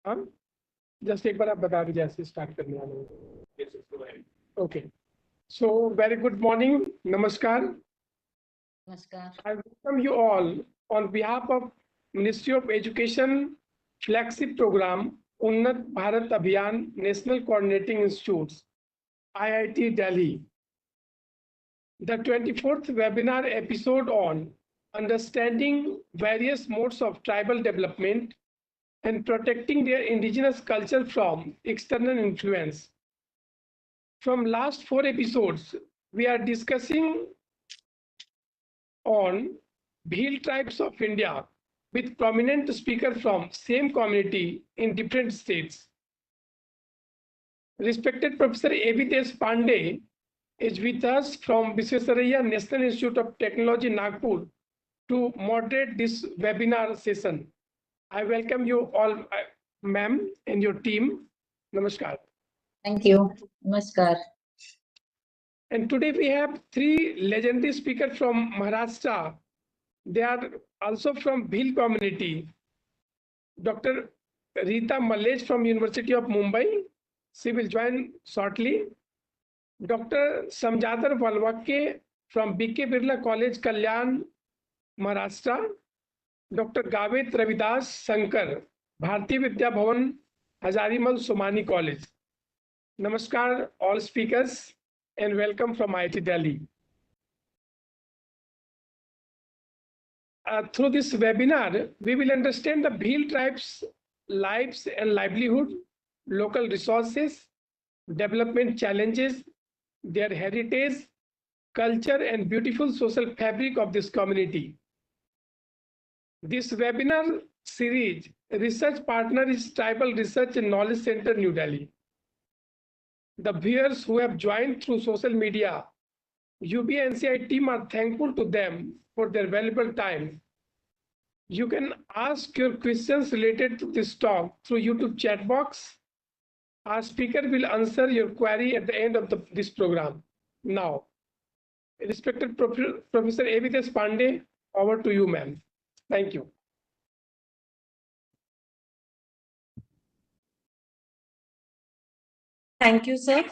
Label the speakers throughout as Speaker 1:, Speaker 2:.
Speaker 1: हाँ, जस्ट एक बार आप बता दीजिए ऐसे स्टार्ट करने वाले। Okay, so very good morning, नमस्कार।
Speaker 2: Namaskar.
Speaker 1: I welcome you all on behalf of Ministry of Education flagship program Unnat Bharat Abhiyan National Coordinating Institutes IIT Delhi. The 24th webinar episode on understanding various modes of tribal development and protecting their indigenous culture from external influence. From last 4 episodes, we are discussing on Bhil tribes of India with prominent speakers from same community in different states. Respected Professor A.B. Pandey is with us from Visvesvaraya National Institute of Technology, Nagpur, to moderate this webinar session. I welcome you all, ma'am, and your team. Namaskar.
Speaker 2: Thank you. Namaskar.
Speaker 1: And today we have 3 legendary speakers from Maharashtra. They are also from Bhil community. Dr. Rita Malej from University of Mumbai. She will join shortly. Dr. Samjadar Walwake from BK Birla College, Kalyan, Maharashtra. Dr. Gavit Ravidas Shankar, Bharati Vidya Bhavan, Hazarimal Somani College. Namaskar, all speakers, and welcome from IIT Delhi. Through this webinar, we will understand the Bhil tribes' lives and livelihood, local resources, development challenges, their heritage, culture, and beautiful social fabric of this community. This webinar series research partner is Tribal Research and Knowledge Center, New Delhi. The viewers who have joined through social media, UBNCI team are thankful to them for their valuable time. You can ask your questions related to this talk through YouTube chat box. Our speaker will answer your query at the end of this program. Now, respected Professor A.B. Pandey, over to you, ma'am. Thank you.
Speaker 3: Thank you, sir.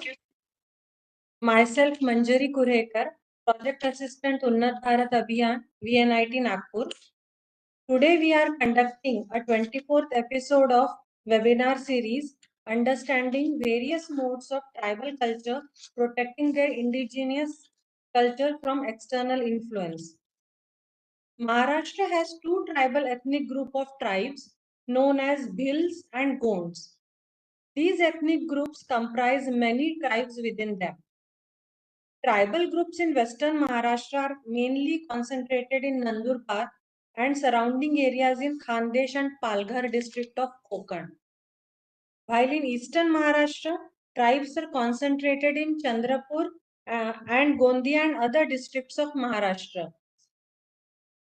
Speaker 3: Myself, Manjari Kurhekar, Project Assistant Unnat Bharat Abhiyan, VNIT Nagpur. Today we are conducting a 24th episode of webinar series Understanding Various Modes of Tribal Culture, Protecting Their Indigenous Culture from External Influence. Maharashtra has two tribal ethnic group of tribes known as Bhils and Gonds. These ethnic groups comprise many tribes within them. Tribal groups in western Maharashtra are mainly concentrated in Nandurbar and surrounding areas in Khandesh and Palghar district of Konkan. While in eastern Maharashtra, tribes are concentrated in Chandrapur and Gondia and other districts of Maharashtra.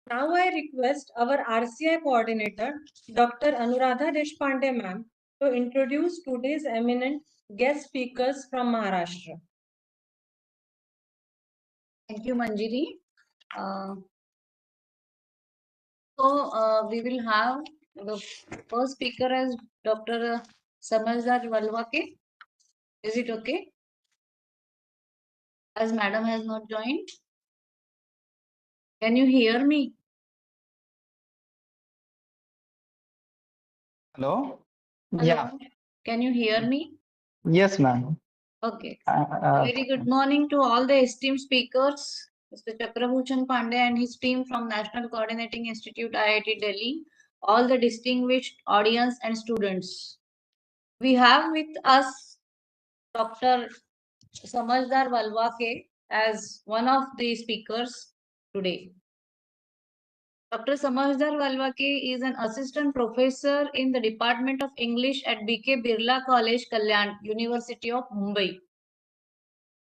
Speaker 3: Now I request our RCI coordinator, Dr. Anuradha Deshpande ma'am, to introduce today's eminent guest speakers from Maharashtra.
Speaker 2: Thank you, Manjiri. We will have the first speaker as Dr. Samajhar Walwake. Is it okay? As Madam has not joined. Can you hear me?
Speaker 4: Hello?
Speaker 2: Hello?
Speaker 4: Yeah.
Speaker 2: Can you hear me?
Speaker 4: Yes, ma'am.
Speaker 2: Okay. Very good morning to all the esteemed speakers, Mr. Chakrabhushan Pandey and his team from National Coordinating Institute, IIT Delhi, all the distinguished audience and students. We have with us Dr. Samajhar Walwake as one of the speakers today. Dr. Samajhar Walwake is an assistant professor in the Department of English at BK Birla College, Kalyan, University of Mumbai.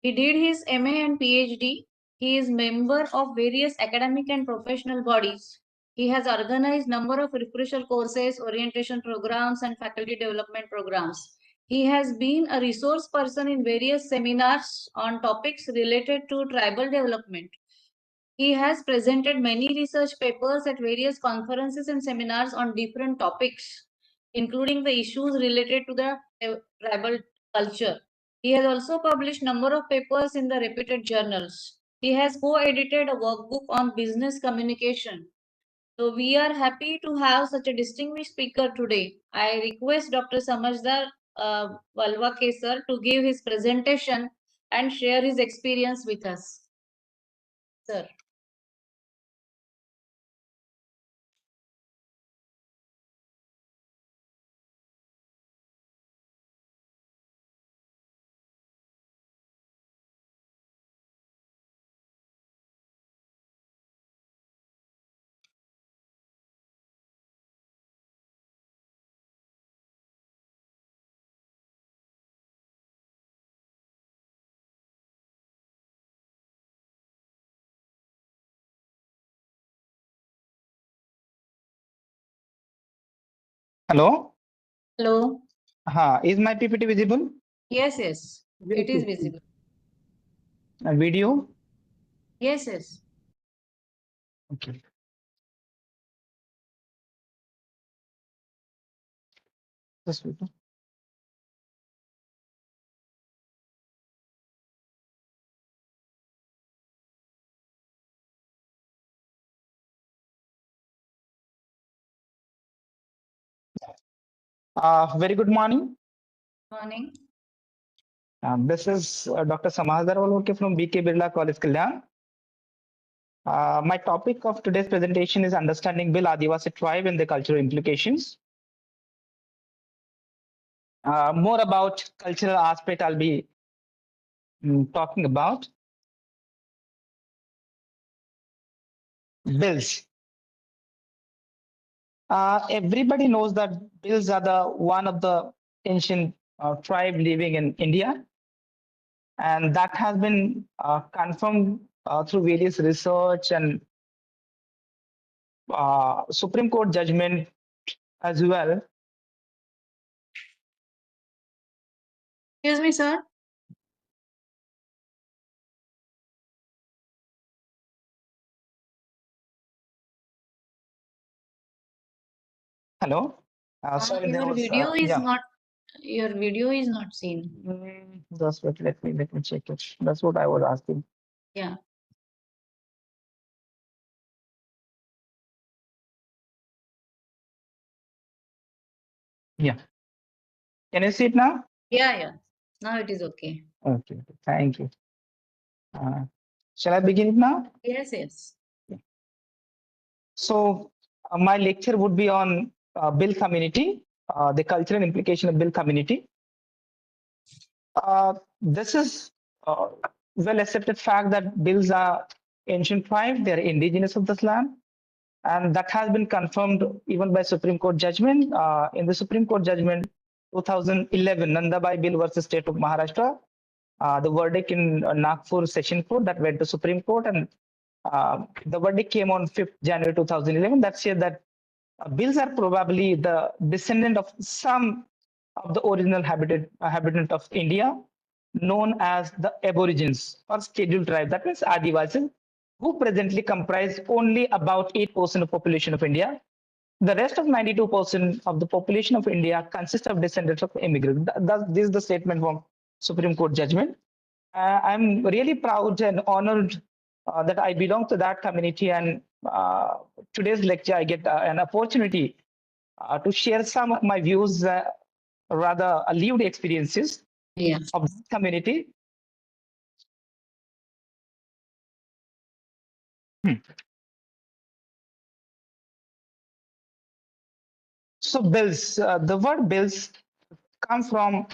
Speaker 2: He did his MA and PhD. He is member of various academic and professional bodies. He has organized number of refresher courses, orientation programs, and faculty development programs. He has been a resource person in various seminars on topics related to tribal development. He has presented many research papers at various conferences and seminars on different topics. including the issues related to the tribal culture. He has also published number of papers in the reputed journals. He has co-edited a workbook on business communication. So we are happy to have such a distinguished speaker today. I request Dr. Samajdar Valwake sir to give his presentation and share his experience with us. Sir.
Speaker 4: Hello?
Speaker 2: Hello.
Speaker 4: Is my PPT visible?
Speaker 2: Yes, yes. It is visible.
Speaker 4: Video?
Speaker 2: Yes, yes.
Speaker 4: Okay. Just wait. Very good morning.
Speaker 2: Morning.
Speaker 4: This is Dr. Samahdar Valwake from BK Birla College, Kalyan. My topic of today's presentation is understanding Bill Adivasi tribe and the cultural implications. More about cultural aspect I'll be talking about. Bills. Everybody knows that bills are the one of the ancient tribe living in India. And that has been confirmed through various research and Supreme Court judgment as well.
Speaker 2: Excuse me, sir.
Speaker 4: Hello. Sorry, there
Speaker 2: Your
Speaker 4: was
Speaker 2: video is
Speaker 4: yeah.
Speaker 2: not. Your video is not seen.
Speaker 4: That's what. Let me check it. That's what I was asking.
Speaker 2: Yeah.
Speaker 4: Yeah. Can you see it now?
Speaker 2: Yeah, yeah. Now it is okay.
Speaker 4: Okay. Thank you. Shall I begin it now?
Speaker 2: Yes, yes.
Speaker 4: So my lecture would be on Bill community, the cultural implication of Bill community. This is well accepted fact that Bills are ancient tribe, they are indigenous of this land. And that has been confirmed even by Supreme Court judgment. In the Supreme Court judgment 2011, Nandabai Bill versus State of Maharashtra, the verdict in Nagpur Session Court that went to Supreme Court, and the verdict came on 5th January 2011. That said that bills are probably the descendant of some of the original habitant of India, known as the Aborigines or scheduled tribe. That means Adivasis, who presently comprise only about 8% of population of India. The rest of 92% of the population of India consists of descendants of immigrants. This is the statement from Supreme Court judgment. I'm really proud and honored that I belong to that community, and today's lecture I get an opportunity to share some of my views, rather lived experiences of this community. So bills, the word bills come from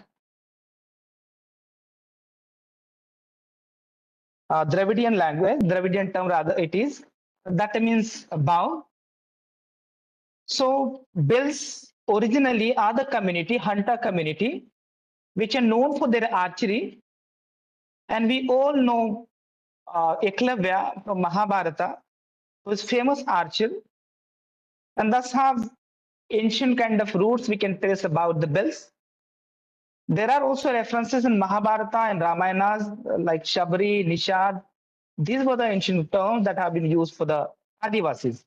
Speaker 4: Dravidian language, Dravidian term rather it is. That means bow. So bills originally are the community, hunter community, which are known for their archery. And we all know Eklavya from Mahabharata, who is famous archer, and thus have ancient kind of roots we can trace about the bills. There are also references in Mahabharata and Ramayanas like Shabri, Nishad. These were the ancient terms that have been used for the Adivasis,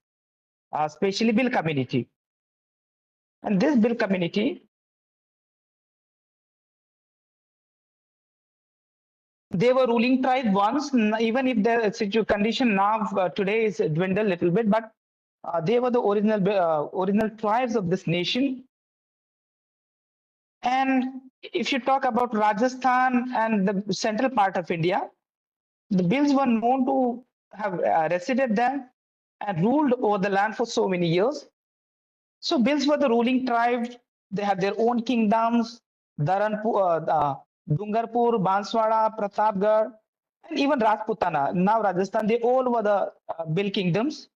Speaker 4: especially Bill community. And this Bill community, they were ruling tribe once, even if the condition now today is dwindled a little bit, but they were the original tribes of this nation. And if you talk about Rajasthan and the central part of India, the Bills were known to have resided there and ruled over the land for so many years. So Bills were the ruling tribe. They had their own kingdoms, Dharanpur, Dungarpur, Banswara, Pratapgarh, and even Rajputana. Now Rajasthan, they all were the Bill kingdoms.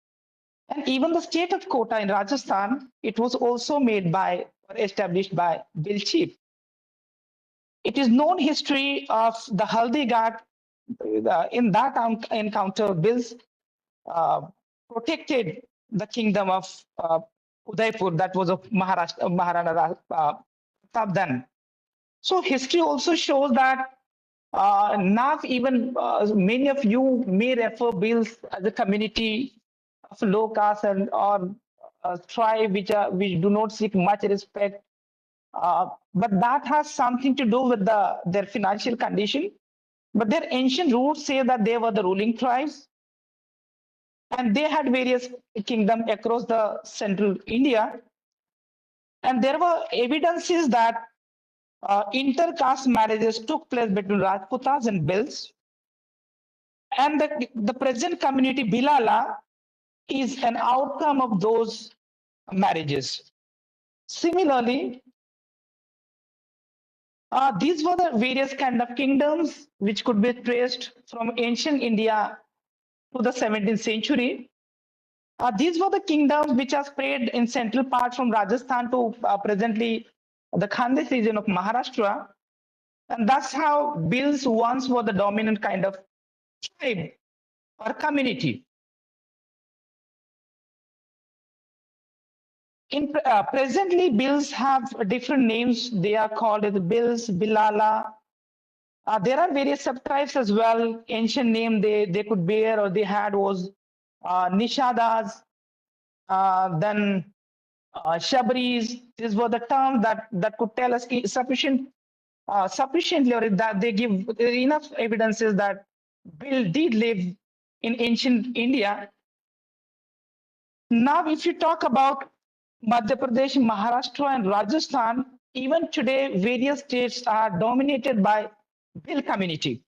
Speaker 4: And even the state of Kota in Rajasthan, it was also made by or established by Bill chief. It is known history of the Haldi Ghat. In that encounter, Bills protected the kingdom of Udaipur, that was of Maharana Pratap then. So history also shows that now even many of you may refer Bills as a community of low caste and or tribe which do not seek much respect. But that has something to do with their financial condition. But their ancient roots say that they were the ruling tribes, and they had various kingdoms across the central India. And there were evidences that inter-caste marriages took place between Rajputas and Bills. And the present community Bilala is an outcome of those marriages. Similarly, these were the various kind of kingdoms which could be traced from ancient India to the 17th century. These were the kingdoms which are spread in central part from Rajasthan to presently the Khandesh region of Maharashtra. And that's how Bills once were the dominant kind of tribe or community. Presently, Bills have different names. They are called as Bills, Bilala. There are various sub-tribes as well. Ancient name they could bear or they had was Nishadas, then Shabris. These were the terms that could tell us sufficiently, or that they give enough evidences that Bill did live in ancient India. Now, if you talk about Madhya Pradesh, Maharashtra, and Rajasthan, even today, various states are dominated by Bill community.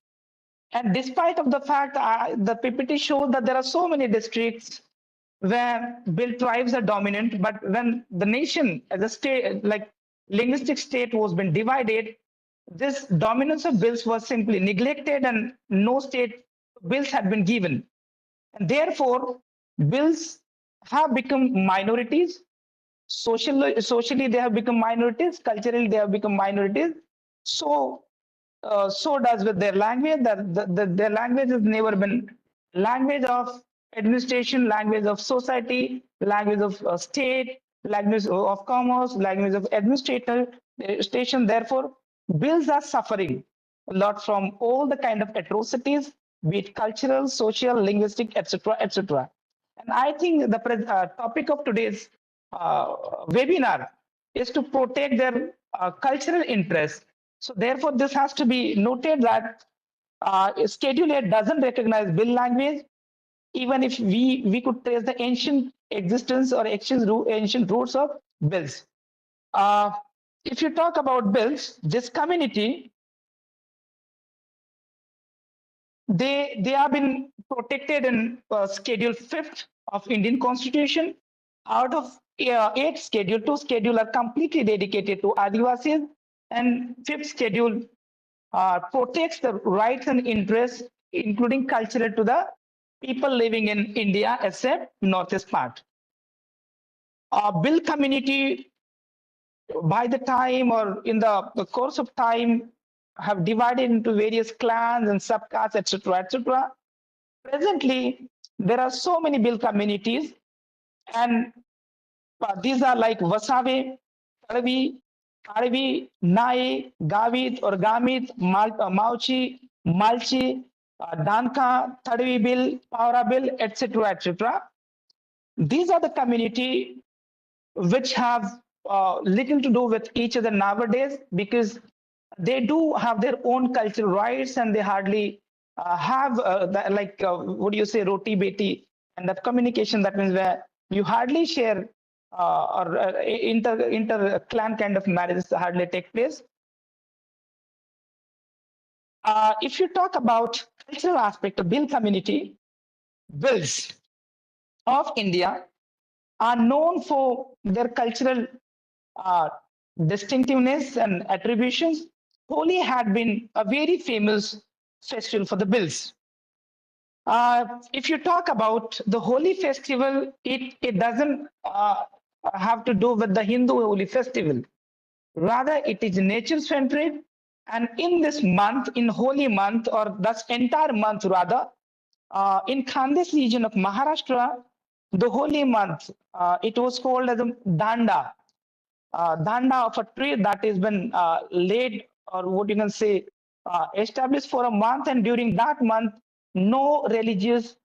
Speaker 4: And despite of the fact the PPT shows that there are so many districts where Bill tribes are dominant, but when the nation as a state, like linguistic state was been divided, this dominance of Bills was simply neglected and no state Bills had been given. And therefore, Bills have become minorities. Socially, they have become minorities. Culturally, they have become minorities. So does with their language. Their language has never been language of administration, language of society, language of state, language of commerce, language of administration. Therefore, Bills are suffering a lot from all the kind of atrocities, be it cultural, social, linguistic, etc., etc. And I think the topic of today's webinar is to protect their cultural interests. So therefore, this has to be noted that Schedule 8 doesn't recognize Bill language, even if we could trace the ancient existence or ancient roots of Bills. If you talk about Bills, this community, they have been protected in Schedule 5th of Indian Constitution. Out of 8 schedule, 2 schedule are completely dedicated to Adivasis, and 5th schedule protects the rights and interests, including cultural, to the people living in India, except northeast part. Bill community, by the time or in the course of time, have divided into various clans and subcastes, etc., etc. Presently, there are so many Bill communities, and these are like Vasave, Tadvi, Kadvi, Nai, Gavit or Gamit, Mauchi, Malchi, Danka, Tadvi Bill, Paura Bill, etc., etc. These are the community which have little to do with each other nowadays, because they do have their own cultural rights, and they hardly have what do you say, roti beti and of communication. That means where you hardly share or inter clan kind of marriages hardly take place. If you talk about cultural aspect of Bhil community, Bhils of India are known for their cultural distinctiveness and attributions. Holi had been a very famous festival for the Bhils. If you talk about the Holi festival, it doesn't have to do with the Hindu Holi festival. Rather, it is nature-centered. And in this month, in Holi month, or this entire month rather, in Khandes region of Maharashtra, the Holi month, it was called as a Danda. Danda of a tree that has been laid, or what you can say, established for a month, and during that month, no religious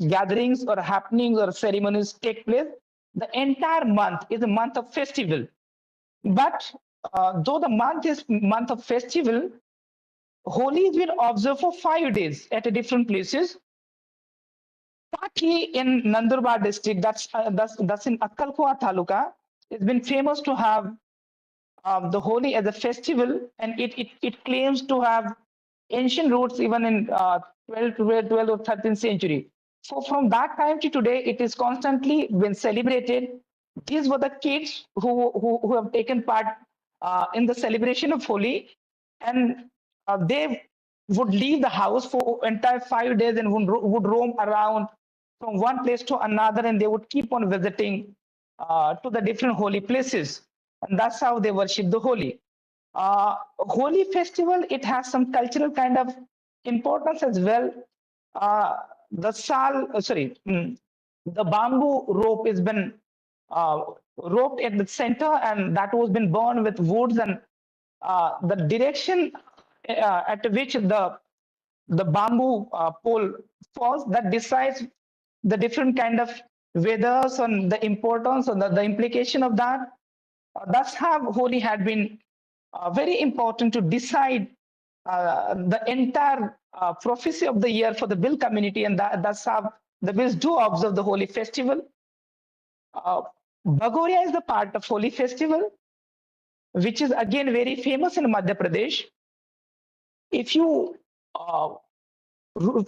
Speaker 4: gatherings or happenings or ceremonies take place. The entire month is a month of festival. But though the month is month of festival, Holi is been observed for 5 days at different places. Partly in Nandurbar district, that's in Akkalkoa Taluka, it's been famous to have the Holi as a festival, and it claims to have ancient roots even in 12th or 13th century. So from that time to today, it is constantly been celebrated. These were the kids who have taken part in the celebration of Holi, and they would leave the house for entire 5 days and would roam around from one place to another, and they would keep on visiting to the different holy places, and that's how they worship the Holi. Holi festival, it has some cultural kind of importance as well. The bamboo rope has been roped at the center, and that was been burned with woods, and the direction at which the bamboo pole falls, that decides the different kind of weathers and the importance or the implication of that. That's how Holi had been very important to decide the entire prophecy of the year for the Bhil community, and that's how the Bhils do observe the Holi festival. Bhagoria is the part of Holi festival, which is again very famous in Madhya Pradesh. If you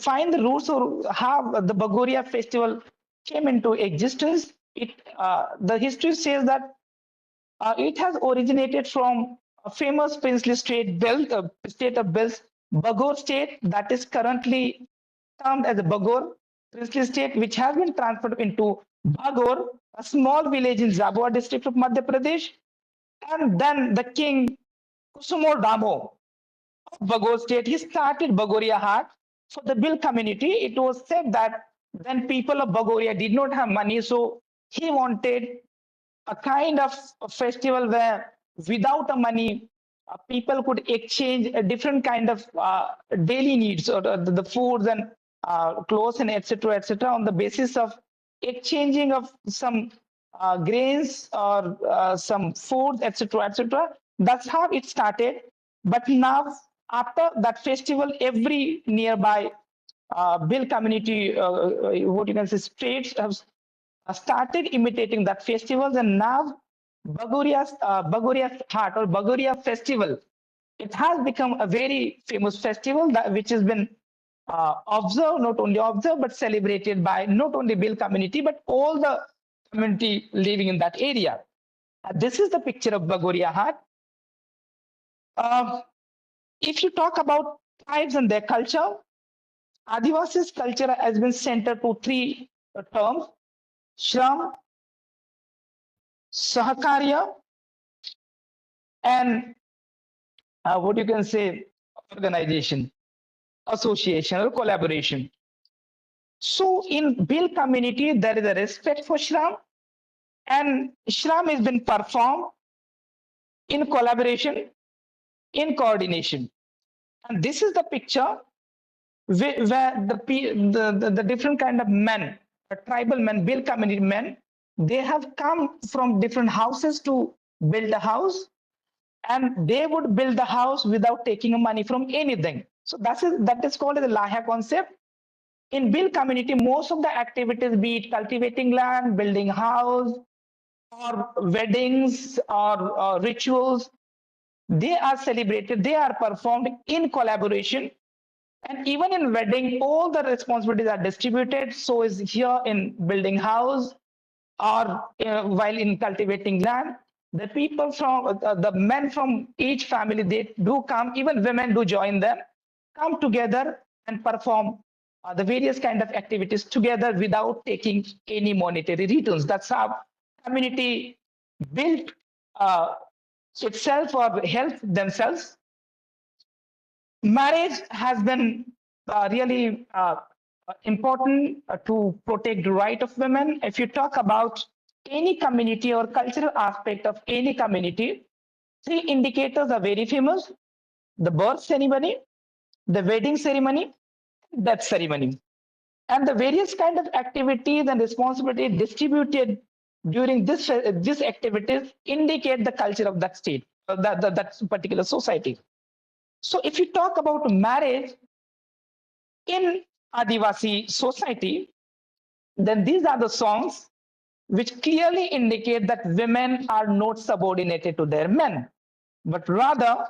Speaker 4: find the roots or how the Bhagoria festival came into existence, the history says that it has originated from a famous princely state of Bhils, Bagor state, that is currently termed as a Bagor princely state, which has been transferred into Bagor, a small village in Zabua district of Madhya Pradesh. And then the king Kusumor Damo of Bagor state, he started Bagoria Haat for the Bhil community. It was said that then people of Bagoria did not have money, so he wanted a kind of a festival where without the money, people could exchange a different kind of daily needs, or the foods and clothes and etc. on the basis of exchanging of some grains or some foods, etc. That's how it started. But now, after that festival, every nearby Bhil community, what you can say, states have started imitating that festivals, and now Bagoria Haat or Bagoria festival, it has become a very famous festival which has been observed, not only observed, but celebrated by not only Bhil community, but all the community living in that area. This is the picture of Bagoria Haat. If you talk about tribes and their culture, Adivasi's culture has been centered to 3 terms: Shram, Sahakarya, and what you can say, organization, association, or collaboration. So in Bhil community, there is a respect for Shram, and Shram has been performed in collaboration, in coordination. And this is the picture where the different kind of men, tribal men, Bhil community men, they have come from different houses to build a house, and they would build the house without taking money from anything. So that is called the Lahya concept. In Bill community, most of the activities, be it cultivating land, building house, or weddings or rituals, they are celebrated, they are performed in collaboration. And even in wedding, all the responsibilities are distributed. So is here in building house or while in cultivating land. The people from the men from each family, they do come, even women do join them, come together and perform the various kind of activities together without taking any monetary returns. That's how community built itself or help themselves. Marriage has been really important to protect the right of women. If you talk about any community or cultural aspect of any community, three indicators are very famous: the birth ceremony, the wedding ceremony, death ceremony. And the various kind of activities and responsibilities distributed during these activities indicate the culture of that state, that particular society. So if you talk about marriage in Adivasi society, then these are the songs which clearly indicate that women are not subordinated to their men, but rather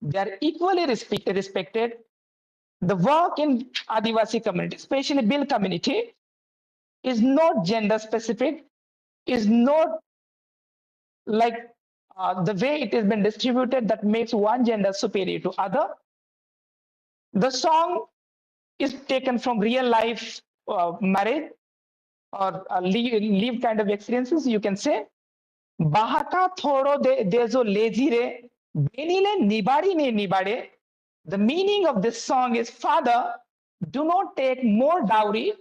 Speaker 4: they are equally respected. The work in Adivasi community, especially Bill community, is not gender specific, is not like the way it has been distributed that makes one gender superior to other. The song is taken from real life marriage or leave kind of experiences, you can say. Bahaka thodo dezo lazy re, benile nibadi ne nibade. The meaning of this song is, Father, do not take more dowry,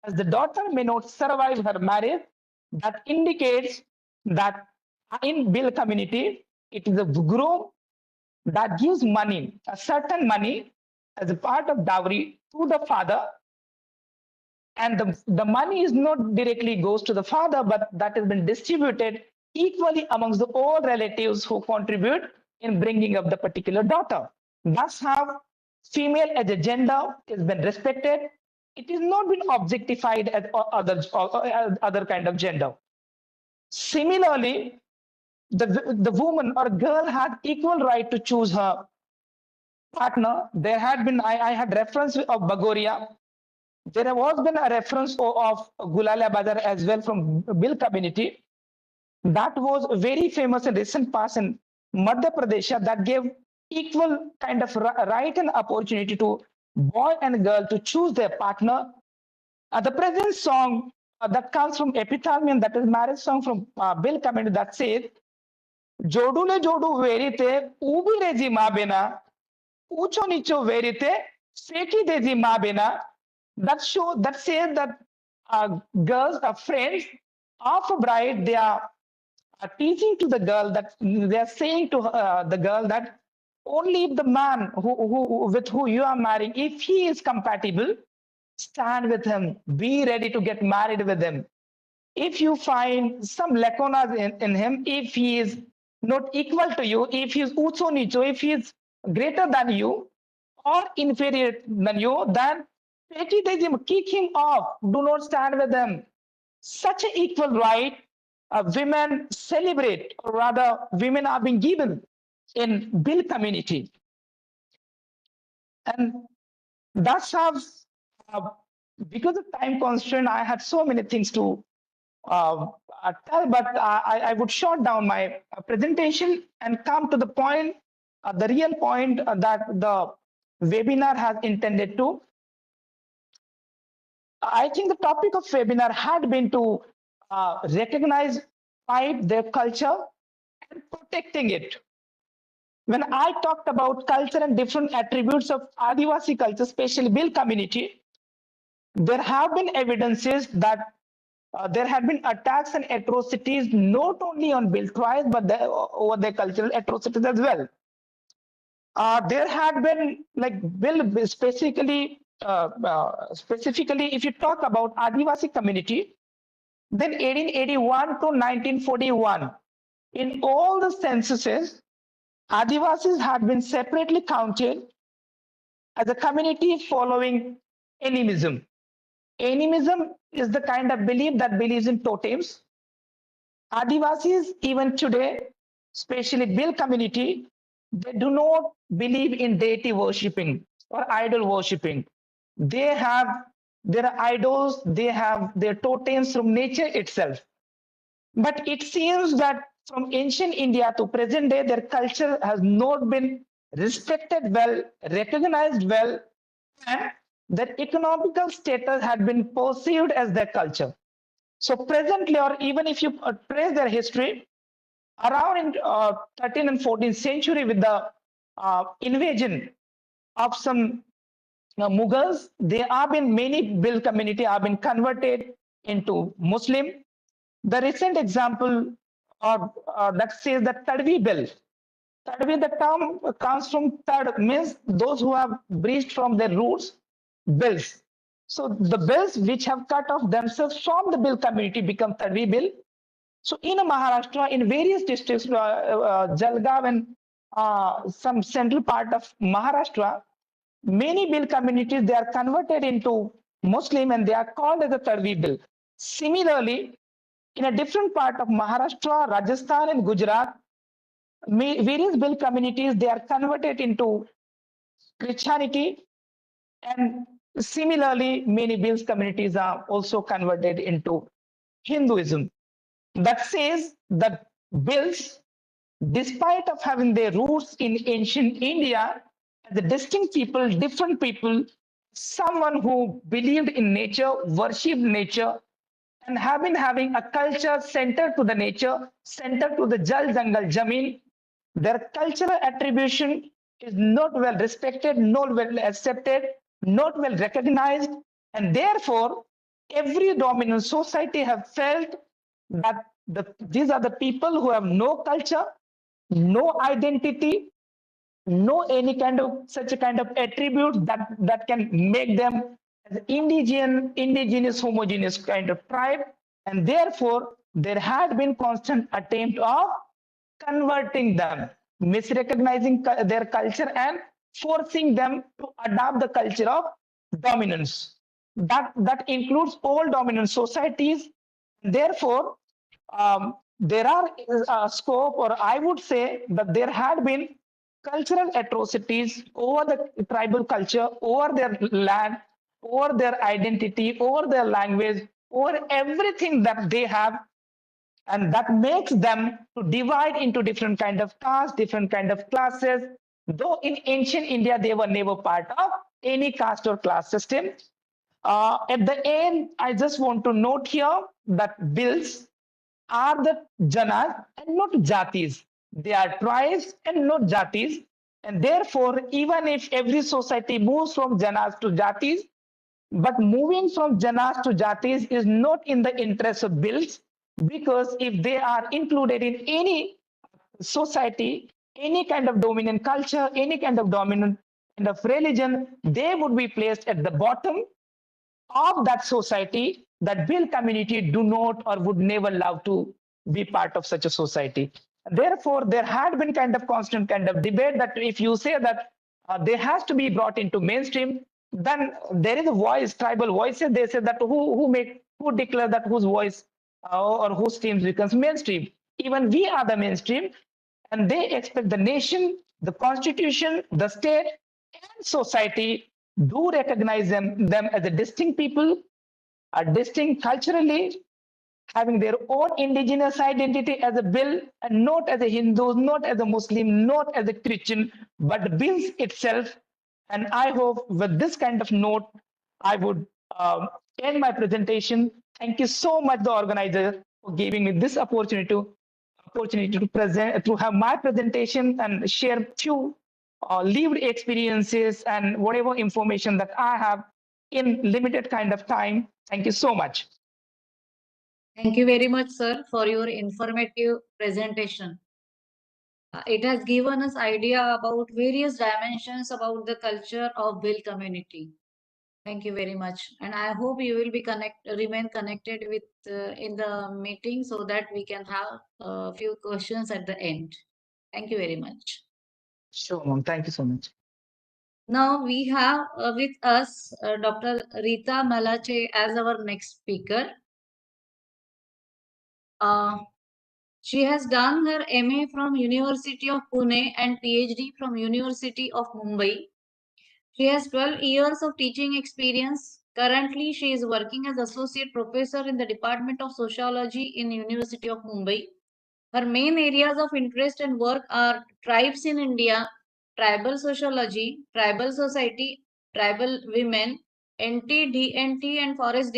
Speaker 4: as the daughter may not survive her marriage. That indicates that in Bill community, it is a groom that gives money, a certain money, as a part of dowry to the father. And the money is not directly goes to the father, but that has been distributed equally amongst the all relatives who contribute in bringing up the particular daughter. That's how female as a gender has been respected. It is not been objectified as other kind of gender. Similarly, the woman or girl had equal right to choose her partner. There had been, I had reference of Bagoria. There was been a reference of Gulala Bazar as well from Bill community. That was very famous in recent past in Madhya Pradesh, that gave equal kind of right and opportunity to boy and girl to choose their partner. The present song that comes from Epithalamium, that is marriage song from Bill community, that says, Jodule jodu verite, ubi rezi ma bena, ucho nicho verite, seki dezi ma bena. That says that girls are friends of a bride. They are teaching to the girl, that they are saying to the girl that only if the man with who you are marrying, if he is compatible, stand with him, be ready to get married with him. If you find some lacunas in him, if he is not equal to you, if he is ucho nicho, if he is greater than you or inferior than you, then kick him off. Do not stand with them. Such an equal right women celebrate, or rather women are being given in Bill community. And that's how, because of time constraint, I had so many things to tell, but I would short down my presentation and come to the point, the real point that the webinar has intended to. I think the topic of webinar had been to recognize, fight their culture and protecting it. When I talked about culture and different attributes of Adivasi culture, especially Bill community, there have been evidences that there have been attacks and atrocities not only on Bill tribes, but over their cultural atrocities as well. There had been, like Bill specifically, if you talk about Adivasi community, then 1881 to 1941, In all the censuses, Adivasis had been separately counted as a community following animism. Animism is the kind of belief that believes in totems. Adivasis, even today, especially Bill community, they do not believe in deity worshipping or idol worshipping. They have their idols, they have their totems from nature itself. But it seems that from ancient India to present day, their culture has not been respected well, recognized well, and their economical status had been perceived as their culture. So presently, or even if you trace their history, around in 13th and 14th century with the invasion of some Mughals, there have been many Bill community have been converted into Muslim. The recent example that says that Tadvi Bill. Tadvi, the term comes from Tad, means those who have breached from their roots, bills. So the bills which have cut off themselves from the Bill community become Tadvi Bill. So in Maharashtra, in various districts, Jalgaon and some central part of Maharashtra, many Bill communities, they are converted into Muslim and they are called as a Tadvi Bill. Similarly, in a different part of Maharashtra, Rajasthan and Gujarat, various Bill communities, they are converted into Christianity, and similarly, many Bills communities are also converted into Hinduism. That says that Bills, despite of having their roots in ancient India, as a distinct people, different people, someone who believed in nature, worshipped nature, and have been having a culture centered to the nature, centered to the Jal Jangal Jameen. Their cultural attribution is not well respected, not well accepted, not well recognized, and therefore every dominant society have felt that these are the people who have no culture, no identity, no any kind of such a kind of attributes that can make them as indigenous, homogeneous kind of tribe, and therefore there had been constant attempt of converting them, misrecognizing their culture and forcing them to adopt the culture of dominance. That includes all dominant societies. Therefore, there are scope, or I would say that there had been cultural atrocities over the tribal culture, over their land, over their identity, over their language, over everything that they have, and that makes them to divide into different kind of castes, different kind of classes. Though in ancient India they were never part of any caste or class system. At the end, I just want to note here that bills are the janas and not jatis. They are tribes and not jatis. And therefore, even if every society moves from janas to jatis, but moving from janas to jatis is not in the interest of bills, because if they are included in any society, any kind of dominant culture, any kind of dominant kind of religion, they would be placed at the bottom of that society. That Bill community do not or would never love to be part of such a society. Therefore, there had been kind of constant kind of debate that if you say that they has to be brought into mainstream, then there is a voice, tribal voices. They say that who declare that whose voice or whose streams becomes mainstream. Even we are the mainstream, and they expect the nation, the constitution, the state, and society do recognize them as a distinct people, are distinct culturally, having their own indigenous identity as a bill, and not as a Hindu, not as a Muslim, not as a Christian, but bills itself. And I hope with this kind of note, I would end my presentation. Thank you so much, the organizer, for giving me this opportunity to present, to have my presentation and share few lived experiences and whatever information that I have in limited kind of time. Thank you so much.
Speaker 2: Thank you very much, sir, for your informative presentation. It has given us idea about various dimensions about the culture of Bill community. Thank you very much. And I hope you will be remain connected with in the meeting so that we can have a few questions at the end. Thank you very much.
Speaker 4: Sure, ma'am. Thank you so much.
Speaker 2: Now we have with us Dr. Rita Malache as our next speaker. She has done her MA from University of Pune and PhD from University of Mumbai. She has 12 years of teaching experience. Currently, she is working as associate professor in the Department of Sociology in University of Mumbai. Her main areas of interest and work are tribes in India, tribal sociology, tribal society, tribal women, NT, and forest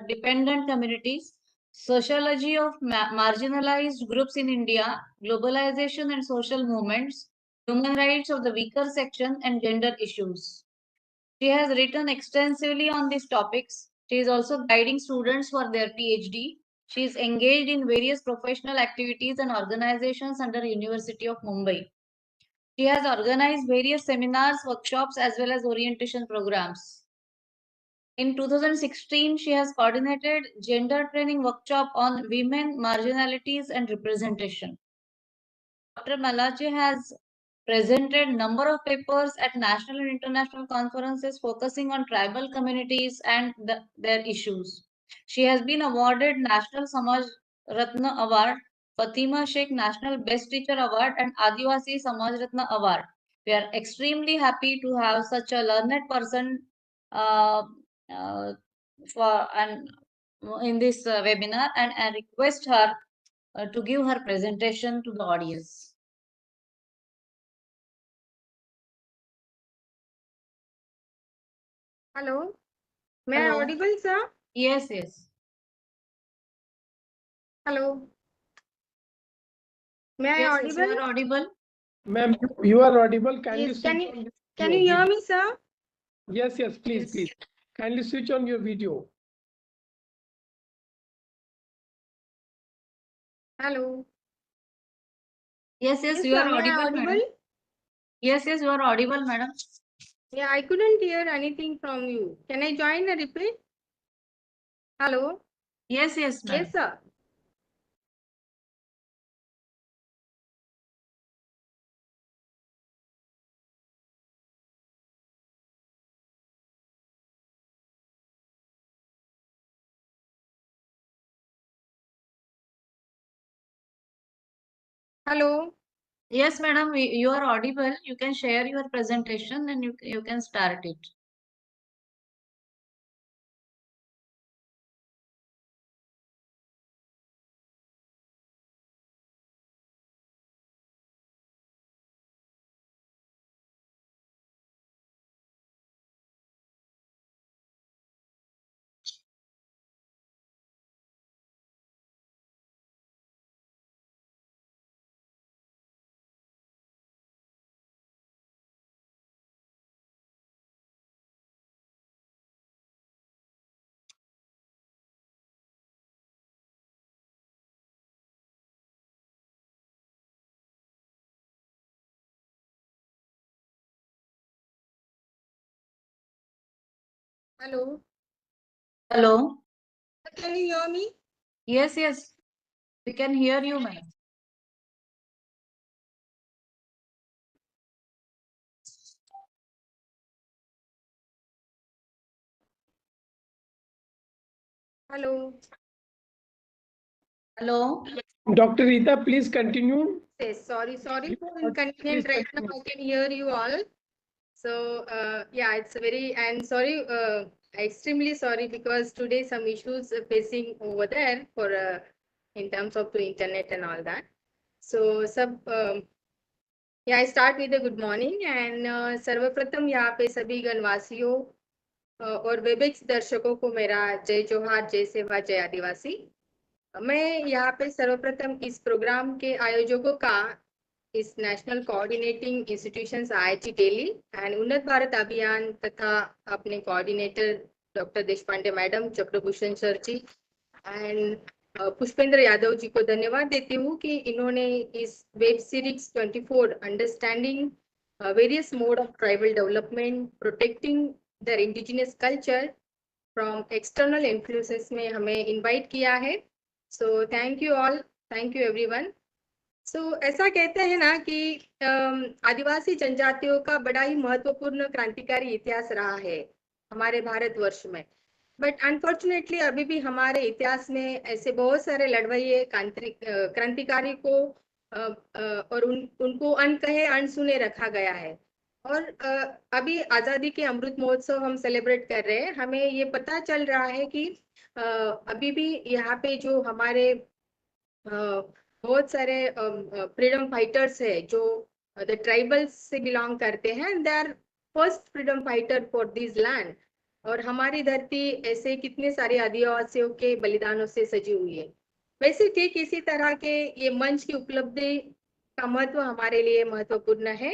Speaker 2: dependent communities, sociology of marginalized groups in India, globalization and social movements, human rights of the weaker section, and gender issues. She has written extensively on these topics. She is also guiding students for their PhD. She is engaged in various professional activities and organizations under University of Mumbai. She has organized various seminars, workshops, as well as orientation programs. In 2016, she has coordinated gender training workshop on women, marginalities, and representation. Dr. Malache has presented number of papers at national and international conferences focusing on tribal communities and their issues. She has been awarded National Samaj Ratna Award, Fatima Sheikh National Best Teacher Award, and Adivasi Samaj Ratna Award. We are extremely happy to have such a learned person uh, uh, in this webinar, and I request her to give her presentation to the audience.
Speaker 5: Hello. May
Speaker 2: Hello.
Speaker 5: I audible, sir?
Speaker 2: Yes, yes.
Speaker 5: Hello. May I
Speaker 2: Yes, yes,
Speaker 5: audible?
Speaker 2: you are audible.
Speaker 1: Ma'am, you are audible.
Speaker 5: Yes.
Speaker 1: Kindly
Speaker 5: Can you hear me, sir?
Speaker 1: Yes, yes, please,
Speaker 5: Yes.
Speaker 1: please. Kindly switch on your video.
Speaker 5: Hello.
Speaker 2: Yes, yes, you
Speaker 5: sir.
Speaker 2: are
Speaker 5: May I
Speaker 2: audible, madam. Yes, yes, you are audible, madam.
Speaker 5: Yeah, I couldn't hear anything from you. Can I join a repeat? Hello.
Speaker 2: Yes, yes, madam.
Speaker 5: Yes, sir. Hello.
Speaker 2: Yes, madam, you are audible. You can share your presentation and you can start it.
Speaker 5: Hello.
Speaker 2: Hello.
Speaker 5: Can you hear me?
Speaker 2: Yes, yes. We can hear you, madam.
Speaker 5: Hello.
Speaker 2: Hello.
Speaker 1: Dr. Rita, please continue.
Speaker 5: Yes. Sorry for
Speaker 1: Please
Speaker 5: inconvenience. Right now,
Speaker 1: continue.
Speaker 5: I can hear you all. So yeah, it's very and sorry, extremely sorry because today some issues are facing over there for in terms of the internet and all that. So yeah, I start with a good morning and सर्वप्रथम यहाँ पे सभी गणवासियों और Webex दर्शकों को मेरा जय जोहार, जय सेवा, जय आदिवासी। मैं यहाँ पे सर्वप्रथम इस प्रोग्राम के आयोजकों का, इस national coordinating institutions IIT Delhi and Unnat Bharat Abhiyan तथा अपने coordinator doctor Deshpande madam, Chakrabhushan sir ji and Pushpendra Yadav ji को धन्यवाद देती हूँ कि इन्होंने इस web series 24 understanding various mode of tribal development protecting their indigenous culture from external influences में हमें invite किया है. So thank you all, thank you everyone. So ऐसा कहते हैं ना कि आदिवासी जनजातियों का बड़ा ही महत्वपूर्ण क्रांतिकारी इतिहास रहा है हमारे भारतवर्ष में. बट अनफॉर्चुनेटली अभी भी हमारे इतिहास में ऐसे बहुत सारे लड़वैये क्रांतिकारी को और उनको अनकहे अनसुने रखा गया है. और अभी आजादी के अमृत महोत्सव हम सेलिब्रेट कर रहे हैं. हमें ये पता चल रहा है कि अभी भी यहाँ पे जो हमारे बहुत सारे फ्रीडम फाइटर्स है जो द ट्राइबल्स से बिलोंग करते हैं, they are first freedom fighter for this land. और हमारी धरती ऐसे कितने सारे आदिवासियों के बलिदानों से सजी हुई है. वैसे ठीक इसी तरह के ये मंच की उपलब्धि का महत्व हमारे लिए महत्वपूर्ण है,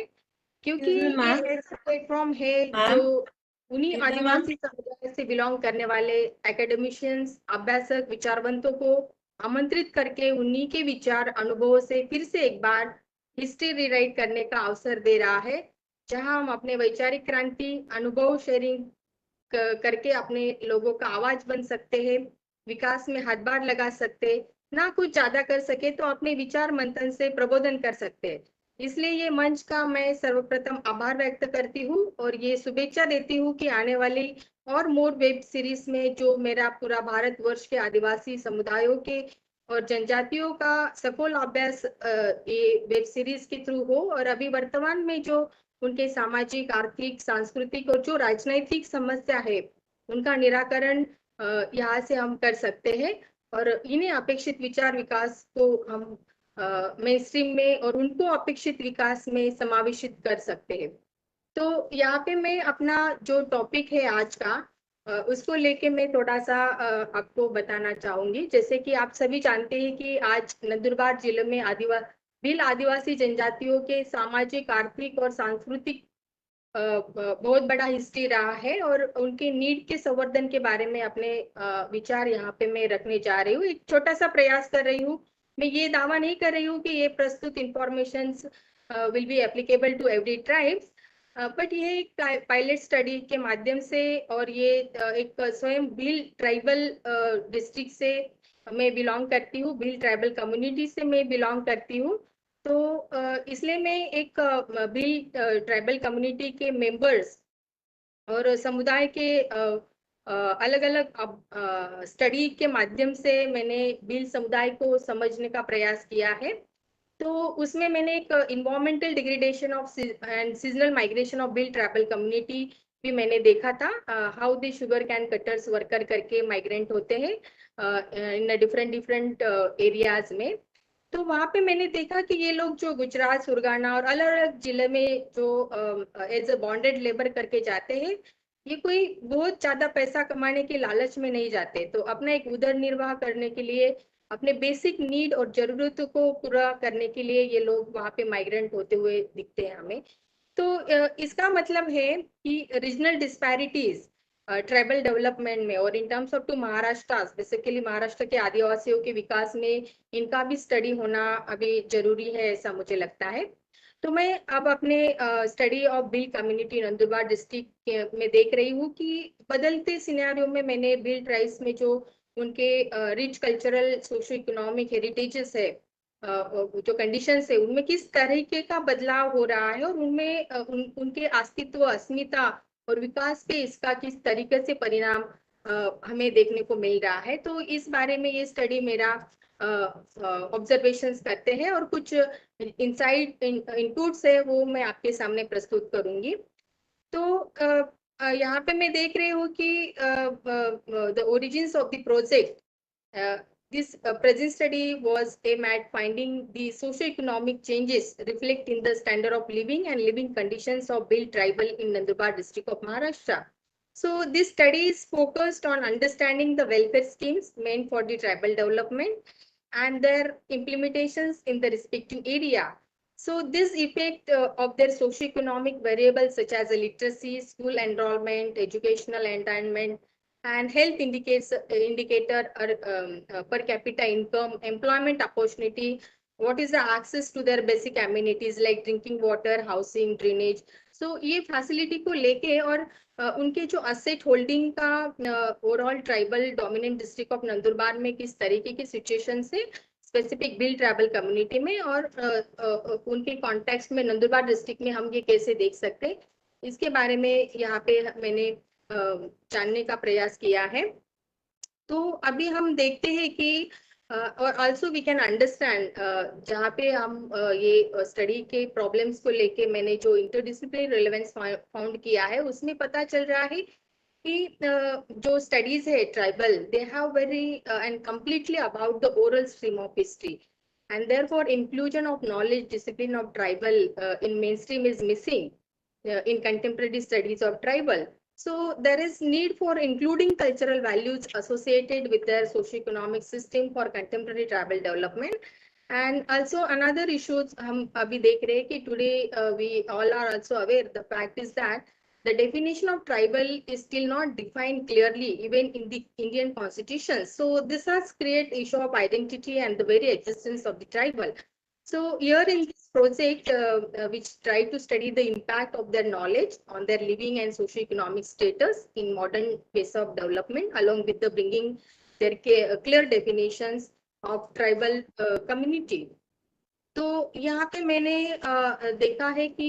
Speaker 5: क्योंकि ये ऐसा प्लेटफॉर्म है जो उन्हीं आदिवासी समुदाय से बिलोंग करने वाले एकेडमिशियंस, अभ्यासक, विचारवंतों को आमंत्रित करके उन्हीं के विचार अनुभवों से फिर से एक बार हिस्ट्री रीराइट करने का अवसर दे रहा है, जहां हम अपने वैचारिक क्रांति अनुभव शेयरिंग करके अपने लोगों का आवाज बन सकते हैं, विकास में हाथबार लगा सकते, ना कुछ ज्यादा कर सके तो अपने विचार मंथन से प्रबोधन कर सकते हैं. इसलिए ये मंच का मैं सर्वप्रथम आभार व्यक्त करती हूँ और ये शुभेच्छा देती हूँ कि आने वाली और मोर वेब सीरीज में जो मेरा पूरा भारतवर्ष के आदिवासी समुदायों के और जनजातियों का सफल अभ्यास ये वेब सीरीज के थ्रू हो, और अभी वर्तमान में जो उनके सामाजिक, आर्थिक, सांस्कृतिक और जो राजनैतिक समस्या है उनका निराकरण यहाँ से हम कर सकते हैं और इन्हें अपेक्षित विचार विकास को हम मेन स्ट्रीम में और उनको अपेक्षित विकास में समावेशित कर सकते हैं. तो यहाँ पे मैं अपना जो टॉपिक है आज का उसको लेके मैं थोड़ा सा आपको बताना चाहूंगी. जैसे कि आप सभी जानते हैं कि आज नंदुरबार जिले में आदिवासी जनजातियों के सामाजिक, आर्थिक और सांस्कृतिक बहुत बड़ा हिस्ट्री रहा है और उनके नीड के संवर्धन के बारे में अपने विचार यहाँ पे मैं रखने जा रही हूँ. एक छोटा सा प्रयास कर रही हूँ. मैं ये दावा नहीं कर रही हूँ कि ये प्रस्तुत information will be applicable to every tribes, but ये एक पायलट स्टडी के माध्यम से और ये एक स्वयं भील ट्राइबल डिस्ट्रिक्ट से मैं बिलोंग करती हूँ, भील ट्राइबल कम्युनिटी से मैं बिलोंग करती हूँ. तो इसलिए मैं एक भील ट्राइबल कम्युनिटी के मेंबर्स और समुदाय के अलग अलग स्टडी के माध्यम से मैंने भील समुदाय को समझने का प्रयास किया है. तो उसमें मैंने एक environmental degradation of and seasonal migration of Bhil tribal community भी मैंने देखा था, how the sugar cane cutters worker करके माइग्रेंट होते हैं इन डिफरेंट एरियाज में. तो वहाँ पे मैंने देखा कि ये लोग जो गुजरात, सुरगाना और अलग अलग जिले में जो एज अ बॉन्डेड लेबर करके जाते हैं, ये कोई बहुत ज्यादा पैसा कमाने के लालच में नहीं जाते. तो अपना एक उदर निर्वाह करने के लिए, अपने बेसिक नीड और जरूरतों को पूरा करने के लिए ये लोग वहाँ पे माइग्रेंट होते हुए दिखते हैं हमें. तो इसका मतलब है कि रीजनल डिस्पैरिटीज ट्राइबल डेवलपमेंट में और in terms of to Maharashtra, basically Maharashtra के आदिवासियों के विकास में इनका भी स्टडी होना अभी जरूरी है, ऐसा मुझे लगता है. तो मैं अब अपने study of Bhil community Nandurbar district में देख रही हूँ कि बदलते सिनेरियो में मैंने भील ट्राइब्स में जो उनके rich cultural, socio economic heritages है, जो कंडीशंस है, उनमें किस तरीके का बदलाव हो रहा है और उनमें उनके अस्तित्व, अस्मिता और विकास पे इसका किस तरीके से परिणाम हमें देखने को मिल रहा है. तो इस बारे में ये स्टडी मेरा ऑब्जर्वेशंस करते हैं और कुछ इनसाइट इनपुट्स है वो मैं आपके सामने प्रस्तुत करूंगी. तो यहाँ पे मैं देख रही हूँ कि the origins of the project, this present study was aimed at finding the socio-economic changes reflect in the standard of living and living conditions of Bhil tribal in Nandurbar district of Maharashtra. So this study is focused on understanding the welfare schemes meant for the tribal development and their implementations in the respective area. So this effect of their socio-economic variables such as literacy, school enrollment, educational attainment, and health indicator per capita income, employment opportunity, what is the access to their basic amenities like drinking water, housing, drainage. सो ये facility को लेके और उनके जो asset holding का overall tribal dominant district of Nandurbar में किस तरीके की सिचुएशन से स्पेसिफिक बिल ट्राइबल कम्युनिटी में और उनके कॉन्टेक्स्ट में नंदुरबार डिस्ट्रिक्ट में हम ये कैसे देख सकते हैं, इसके बारे में यहाँ पे मैंने जानने का प्रयास किया है। तो अभी हम देखते हैं कि और आल्सो वी कैन अंडरस्टैंड जहाँ पे हम ये स्टडी के प्रॉब्लम्स को लेके मैंने जो इंटरडिसिप्लिनरी रिलेवेंस फाउंड किया है उसमें पता चल रहा है कि जो स्टडीज है tribal they have very and completely about the oral stream of history and therefore inclusion of knowledge discipline of tribal in main stream is missing in contemporary studies of tribal. So there is need for including cultural values associated with their socio-economic system for contemporary tribal development. And also another issues हम अभी देख रहे हैं कि today we all are also aware the fact is that the definition of tribal is still not defined clearly even in the Indian constitution. So this has created issue of identity and the very existence of the tribal. So here in this project, which tried to study the impact of their knowledge on their living and socio-economic status in modern phase of development, along with the bringing their clear definitions of tribal community. तो यहाँ पे मैंने देखा है कि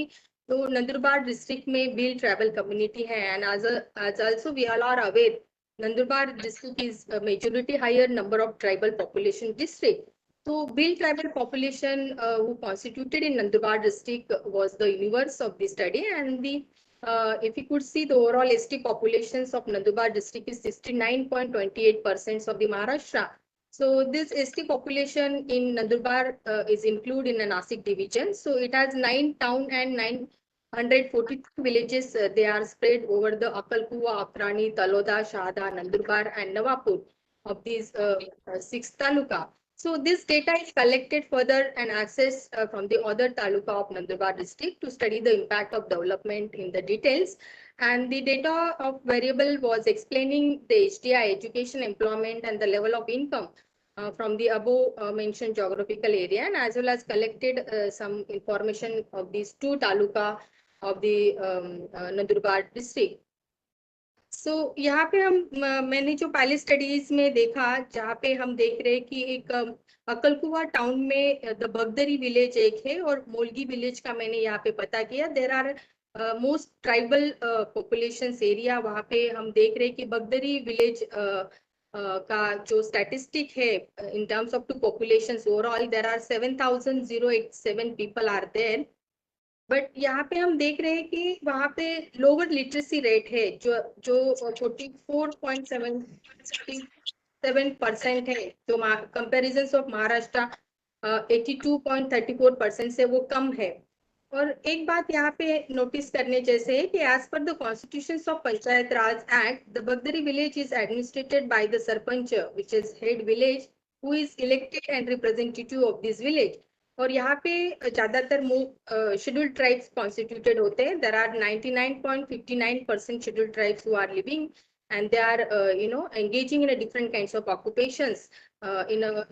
Speaker 5: तो Nandurbar district में bill tribal community है and as also we all are aware Nandurbar district is a majority higher number of tribal population district. So bill tribal population who constituted in Nandurbar district was the universe of the study, and the if you could see the overall ST populations of Nandurbar district is 69.28% of the Maharashtra. So this ST population in Nandurbar is included in a Nasik division. So it has 9 town and 943 villages. They are spread over the Akalkuwa, Akrani, Taloda, Shahada, Nandurbar and Nawapur of these 6 taluka. So this data is collected further and accessed from the other taluka of Nandurbar district to study the impact of development in the details. And the data of variable was explaining the HDI, education, employment, and the level of income from the above mentioned geographical area, and as well as collected some information of these 2 taluka of the Nandurbar district. So यहाँ पे हम मैंने जो पहले studies में देखा जहाँ पे हम देख रहे हैं कि एक अकलकुवा टाउन में द बगदरी विलेज एक है और मोलगी विलेज का मैंने यहाँ पे पता किया there are most tribal population area वहाँ पे हम देख रहे हैं कि बगदरी विलेज का जो स्टैटिस्टिक है in terms of to population overall there are 7,087 people are there. But यहाँ पे हम देख रहे हैं कि वहाँ पे लोअर लिटरेसी रेट है जो 44.7% है जो कंपैरिजन ऑफ महाराष्ट्र 82.34% से वो कम है. और एक बात यहाँ पे नोटिस करने जैसे है कि as per the constitution of panchayat raj act the Bagdari village is administered by the sarpanch which is head village who is elected and representative of this village. और यहाँ पे ज्यादातर शेड्यूल्ड ट्राइब्स कॉन्स्टिट्यूटेड होते हैं. There are 99.59% scheduled tribes who are living and they are engaging in a different kinds of occupations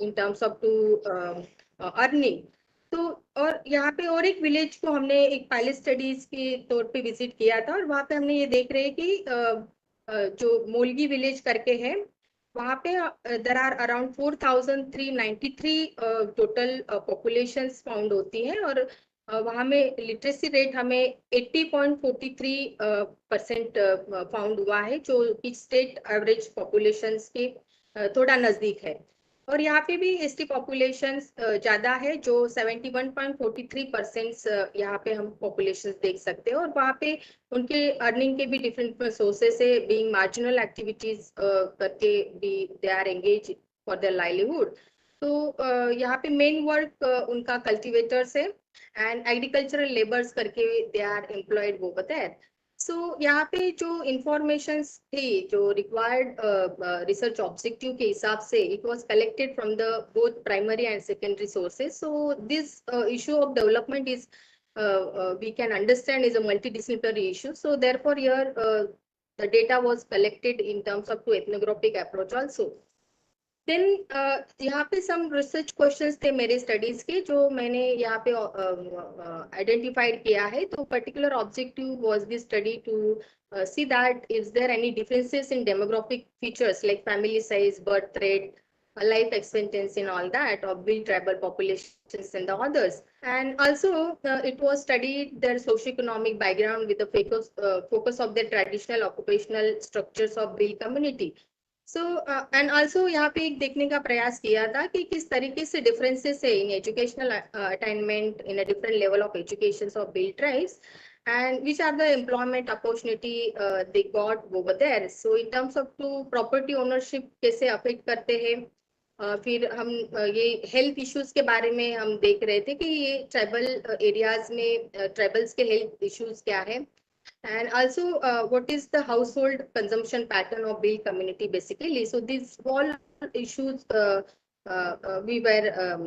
Speaker 5: in terms of to earning. तो और यहाँ पे और एक विलेज को हमने एक पायलट स्टडीज के तौर पे विजिट किया था और वहाँ पे हमने ये देख रहे हैं कि जो मोलगी विलेज करके है वहाँ पे there are around 4,393 total populations found होती है और वहाँ में लिटरेसी रेट हमें 80.43% फाउंड हुआ है जो कि स्टेट एवरेज पॉपुलेशंस के थोड़ा नजदीक है. और यहाँ पे भी एसटी पॉपुलेशन ज्यादा है जो 71.43% यहाँ पे हम पॉपुलेशन देख सकते हैं और वहाँ पे उनके अर्निंग के भी डिफरेंट सोर्सेस है बीइंग मार्जिनल एक्टिविटीज करके भी they are engage for their livelihood. तो यहाँ पे मेन वर्क उनका कल्टिवेटर्स है एंड एग्रीकल्चरल लेबर्स करके दे आर एम्प्लॉयड वो देयर. सो यहाँ पे जो इंफॉर्मेशन थी जो रिक्वायर्ड रिसर्च ऑब्जेक्टिव के हिसाब से it was collected from the both primary and secondary sources. So this issue of development is we can understand is a multidisciplinary issue. So therefore here the data was collected in terms of to ethnographic approach also. Then यहाँ पे some research questions थे मेरे studies के जो मैंने यहाँ पे identified किया है. तो particular objective was this study to see that is there any differences in demographic features like family size, birth rate, life expectancy and all that of built tribal populations and the others. And also it was studied their socioeconomic background with the focus of their traditional occupational structures of built community. So and also यहाँ पे एक देखने का प्रयास किया था कि किस तरीके से डिफरेंसेस है in educational attainment in a different level of education of build tribes and which are the employment opportunity they got over there. So in terms of to property ownership कैसे affect करते हैं. फिर हम ये health issues के बारे में हम देख रहे थे कि ये ट्राइबल एरियाज में ट्राइबल्स के हेल्थ इश्यूज क्या है. And also what is the household consumption pattern of build community basically. So these all issues we were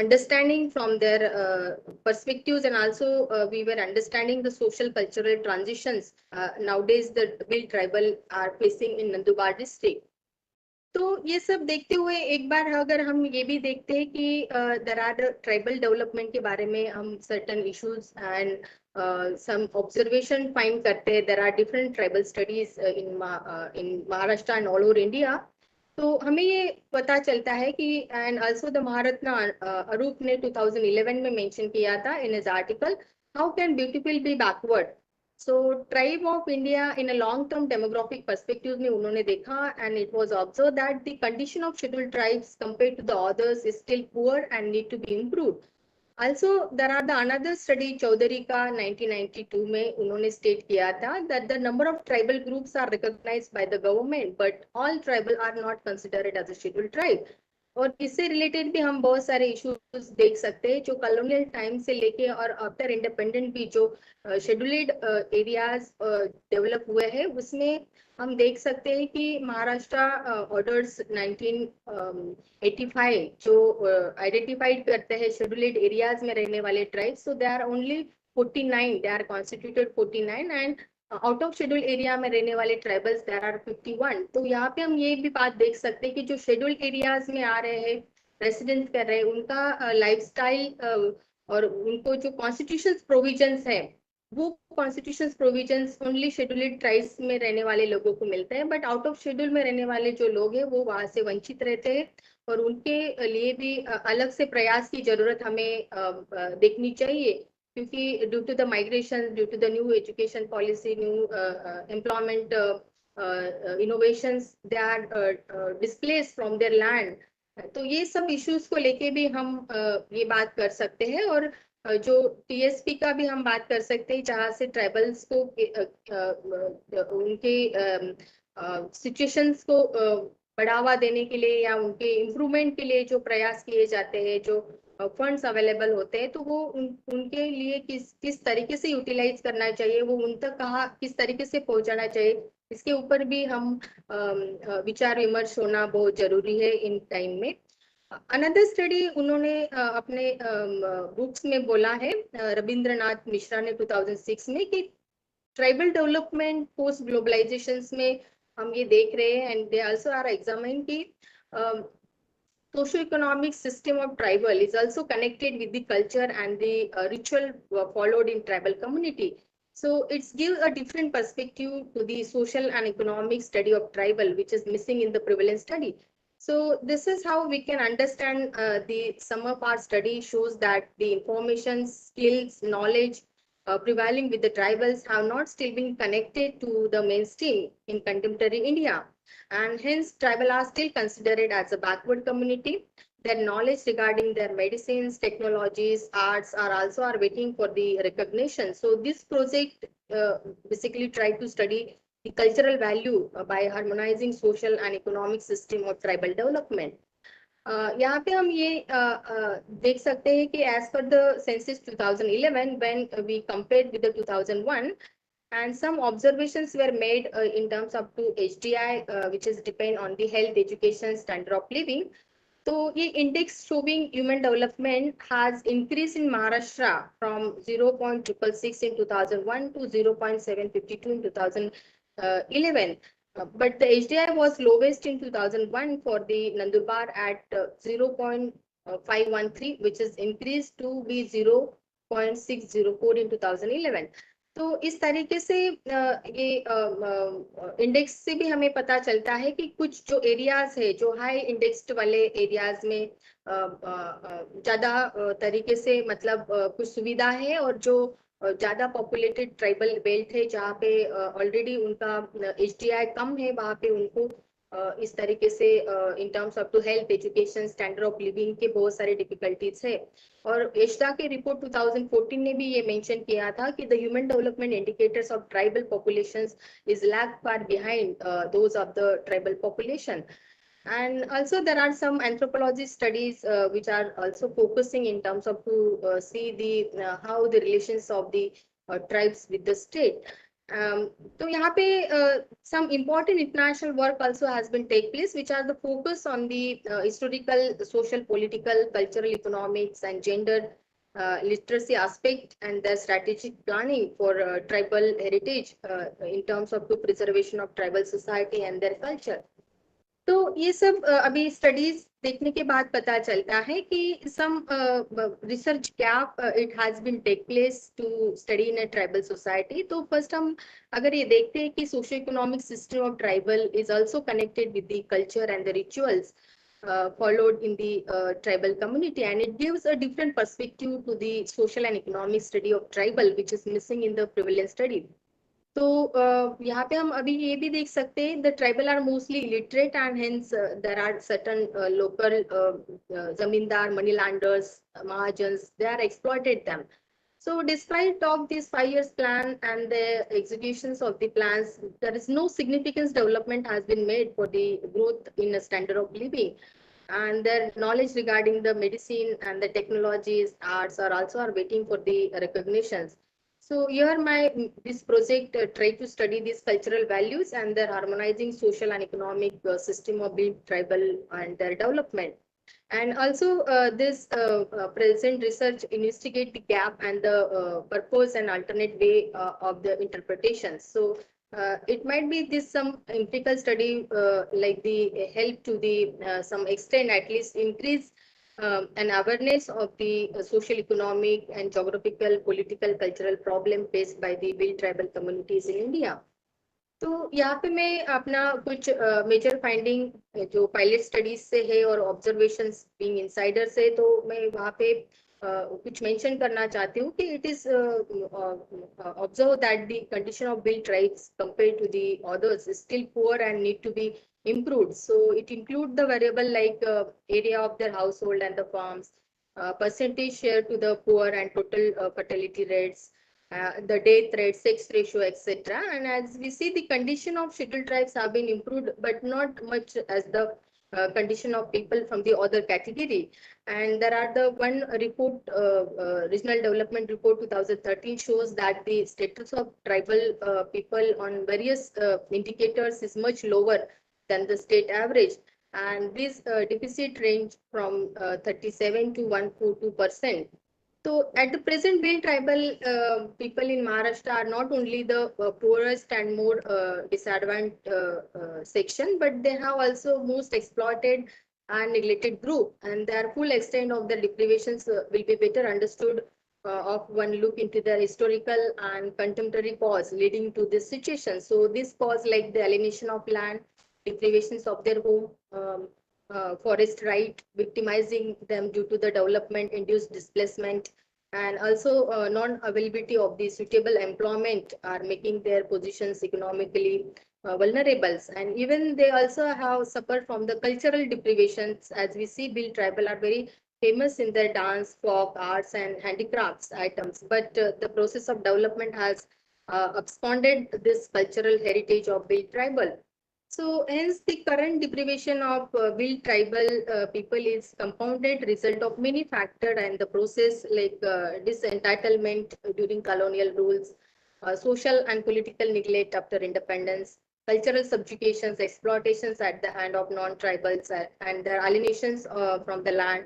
Speaker 5: understanding from their perspectives, and also we were understanding the social cultural transitions nowadays the build tribal are facing in Nandurbar district. तो ये सब देखते हुए एक बार अगर हम ये भी देखते हैं कि देयर आर ट्राइबल डेवलपमेंट के बारे में हम certain issues and some observation find करते हैं. there are different tribal studies in Maharashtra and all over India. तो हमें ये पता चलता है कि and also the महारत्न अरूप ने 2011 में मेंशन किया था in his article how can beautiful be backward. So tribe of India in a long term demographic perspective में उन्होंने देखा and it was observed that the condition of scheduled tribes compared to the others is still poor and need to be improved. Also there are the another study Chaudhary का 1992 में उन्होंने state किया था that the number of tribal groups are recognized by the government but all tribal are not considered as a scheduled tribe. और इससे related भी हम बहुत सारे इश्यूज देख सकते हैं जो कॉलोनियल टाइम से लेके और आफ्टर इंडिपेंडेंट भी जो शेड्यूल्ड एरियाज डेवलप हुए हैं उसमें हम देख सकते हैं कि महाराष्ट्र ऑर्डर्स 1985 जो आइडेंटिफाइड करते हैं शेड्यूल्ड एरियाज में रहने वाले tribes. So they are only 49, they are constituted 49 and out of schedule area में रहने वाले ट्राइबल्स देयर आर 51. तो यहाँ पे हम ये भी बात देख सकते हैं कि जो शेड्यूल एरियाज में आ रहे हैं रेसिडेंट कर रहे हैं उनका लाइफस्टाइल और उनको जो कॉन्स्टिट्यूशन प्रोविजंस है वो constitution provisions only scheduled tribes में रहने वाले लोगों को मिलते हैं बट आउट ऑफ शेड्यूल में रहने वाले जो लोग हैं वो वहां से वंचित रहते हैं और उनके लिए भी अलग से प्रयास की जरूरत हमें देखनी चाहिए क्योंकि due to the migration, due to the new education policy, new employment innovations, they are displaced from their land. तो ये सब इश्यूज को लेके भी हम ये बात कर सकते हैं और जो टीएसपी का भी हम बात कर सकते हैं जहाँ से ट्राइबल्स को उनके सिचुएशंस को बढ़ावा देने के लिए या उनके इम्प्रूवमेंट के लिए जो प्रयास किए जाते हैं, जो फंड्स अवेलेबल होते हैं तो वो उनके लिए किस तरीके से यूटिलाइज करना चाहिए, वो उन तक कहाँ किस तरीके से पहुंचाना चाहिए, इसके ऊपर भी हम विचार विमर्श होना बहुत जरूरी है इन टाइम में. अनदर स्टडी उन्होंने अपने बुक्स में बोला है रविंद्रनाथ मिश्रा ने 2006 में कि ट्राइबल डेवलपमेंट पोस्ट ग्लोबलाइजेशन में हम ये देख रहे हैं and they also are examine की socio-economic system of tribal is also connected with the culture and the ritual followed in tribal community. So it gives a different perspective to the social and economic study of tribal, which is missing in the prevalence study. So this is how we can understand the sum of our study shows that the information, skills, knowledge prevailing with the tribals have not still been connected to the mainstream in contemporary India. And hence tribal are still considered as a backward community. Their knowledge regarding their medicines, technologies, arts are waiting for the recognition. So this project basically tried to study the cultural value by harmonizing social and economic system of tribal development. यहाँ पे हम ये देख सकते हैं कि as per the census 2011 when we compared with the 2001 and some observations were made in terms of to HDI which is depend on the health, education, standard of living. So ये index showing human development has increased in Maharashtra from 0.666 in 2001 to 0.752 in 2011. But the HDI was lowest in 2001 for the Nandurbar at 0.513, which is increased to be 0.604 in 2011. तो इस तरीके से ये index से भी हमें पता चलता है कि कुछ जो एरियाज है, जो हाई इंडेक्स्ड वाले एरियाज में ज्यादा तरीके से मतलब कुछ सुविधा है, और जो ज्यादा पॉपुलेटेड ट्राइबल बेल्ट है जहाँ पे ऑलरेडी उनका HDI कम है, वहाँ पे उनको इस तरीके से in terms of to health, education, standard of living के बहुत सारे डिफिकल्टीज है। और एशडा के रिपोर्ट 2014 ने भी ये मेंशन किया था कि the human development indicators of tribal populations is lag far behind those of the tribal population. And also there are some anthropology studies which are also focusing in terms of to see the how the relations of the tribes with the state. तो यहाँ पे some important international work also has been take place, which are the focus on the historical, social, political, cultural, economics, and gender literacy aspect, and the strategic planning for tribal heritage in terms of the preservation of tribal society and their culture. तो ये सब अभी studies देखने के बाद पता चलता है कि some research gap it has been take place to study in a tribal society. तो फर्स्ट हम अगर ये देखते हैं कि socio economic system of tribal is also connected with the culture and the rituals followed in the tribal community, and it gives a different perspective to the social and economic study of tribal, which is missing in the prevalence study. तो यहाँ पे हम अभी ये भी देख सकते हैं the tribal are mostly illiterate and hence there are certain local zamindar, money lenders, mahajans, they are exploited them. So despite of this 5 years plan and the executions of the plans, there is no significant development has been made for the growth in a standard of living, and their knowledge regarding the medicine and the technologies, arts are also are waiting for the recognitions. So here this project try to study these cultural values and their harmonizing social and economic system of the tribal and their development. And also this present research investigate the gap and the purpose and alternate way of the interpretation. So it might be this some empirical study like the help to the some extent at least increase an awareness of the social, economic, and geographical, political, cultural problem faced by the Bill tribal communities in India. तो यहाँ पे मैं अपना कुछ major finding जो pilot studies से है और ऑब्जर्वेशंस बीइंग इनसाइडर से, तो मैं वहाँ पे कुछ मेंशन करना चाहती हूँ कि it is observe that the condition of Bhil tribes compared to the others is still poor and need to be improved. So it include the variable like area of their household and the farms, percentage share to the poor and total fertility rates, the death rate, sex ratio, etc. And as we see, the condition of scheduled tribes have been improved, but not much as the condition of people from the other category. And there are the one report, regional development report 2013 shows that the status of tribal people on various indicators is much lower than the state average, and this deficit range from 37 to 142%. So at the present, Bill tribal people in Maharashtra are not only the poorest and more disadvantaged section, but they have also most exploited and neglected group, and their full extent of the deprivations will be better understood of one look into the historical and contemporary cause leading to this situation. So this cause like the alienation of land, deprivations of their home, forest right, victimizing them due to the development induced displacement, and also non-availability of the suitable employment are making their positions economically vulnerable. And even they also have suffered from the cultural deprivations. As we see, Bill tribal are very famous in their dance, folk, arts, and handicrafts items, but the process of development has absconded this cultural heritage of Bill tribal. So hence the current deprivation of Bill tribal people is compounded result of many factors, and the process like disentitlement during colonial rules, social and political neglect after independence, cultural subjugations, exploitations at the hand of non-tribals, and their alienations from the land,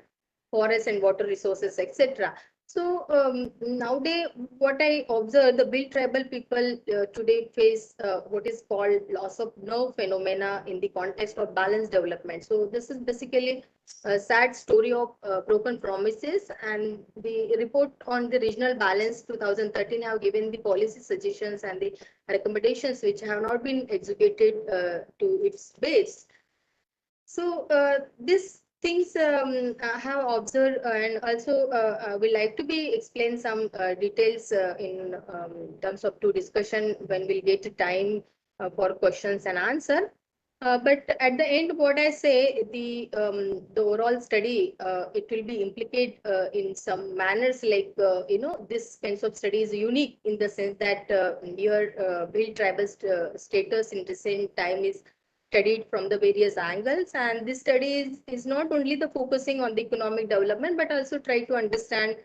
Speaker 5: forest and water resources, etc. So nowadays, what I observe, the Bill tribal people today face what is called loss of nerve phenomena in the context of balanced development. So this is basically a sad story of broken promises, and the report on the regional balance 2013 have given the policy suggestions and the recommendations which have not been executed to its base. So these things I have observed, and also I would like to be explain some details in terms of to discussion when we'll get to time for questions and answer. But at the end, what I say, the overall study, it will be implicated in some manners, like this kinds of study is unique in the sense that your Bill tribal status in recent time is studied from the various angles, and this study is not only the focusing on the economic development but also try to understand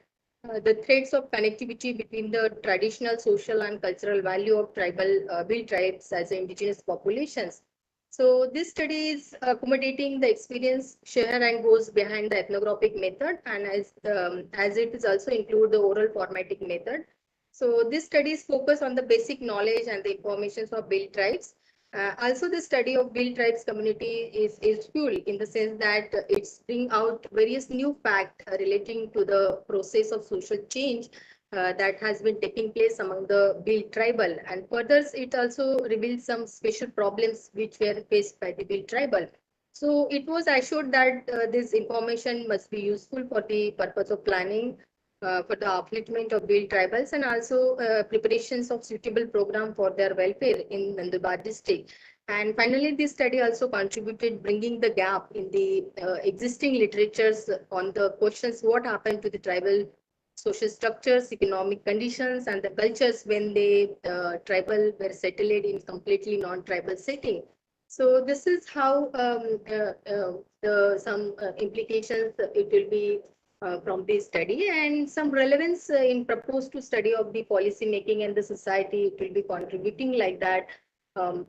Speaker 5: the threads of connectivity between the traditional social and cultural value of tribal built tribes as indigenous populations. So this study is accommodating the experience share and goes behind the ethnographic method, and as it is also include the oral formatic method. So this study is focused on the basic knowledge and the informations of built tribes. Also, the study of Bill tribes community is fuel in the sense that it's bring out various new facts relating to the process of social change that has been taking place among the Bill tribal, and further it also reveals some special problems which were faced by the Bill tribal. So it was assured that this information must be useful for the purpose of planning for the upliftment of Bill tribals, and also preparations of suitable program for their welfare in Nandurbar district. And finally, this study also contributed bringing the gap in the existing literatures on the questions what happened to the tribal social structures, economic conditions, and the cultures when they tribal were settled in completely non-tribal setting. So this is how some implications it will be from this study, and some relevance in proposed to study of the policy making and the society it will be contributing like that.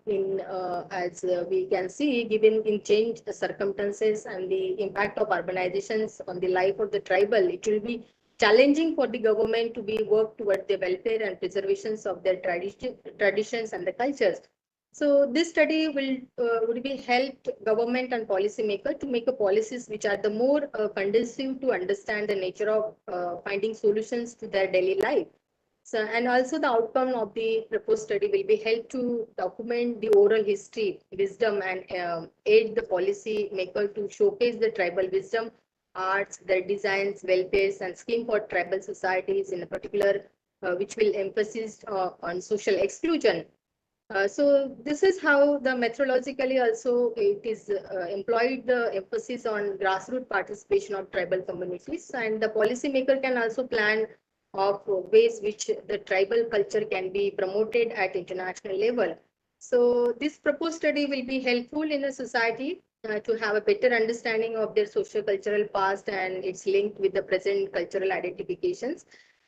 Speaker 5: In as we can see, given in changed circumstances and the impact of urbanizations on the life of the tribal, it will be challenging for the government to be work toward the welfare and preservations of their traditions and the cultures. So this study will be helped government and policymaker to make a policies which are the more conducive to understand the nature of finding solutions to their daily life. So, and also the outcome of the proposed study will be helped to document the oral history, wisdom, and aid the policy maker to showcase the tribal wisdom, arts, their designs, welfares, and scheme for tribal societies in a particular, which will emphasize on social exclusion. So this is how the methodologically also it is employed the emphasis on grassroots participation of tribal communities, and the policymaker can also plan of ways which the tribal culture can be promoted at international level. So this proposed study will be helpful in a society to have a better understanding of their social cultural past and its linked with the present cultural identifications.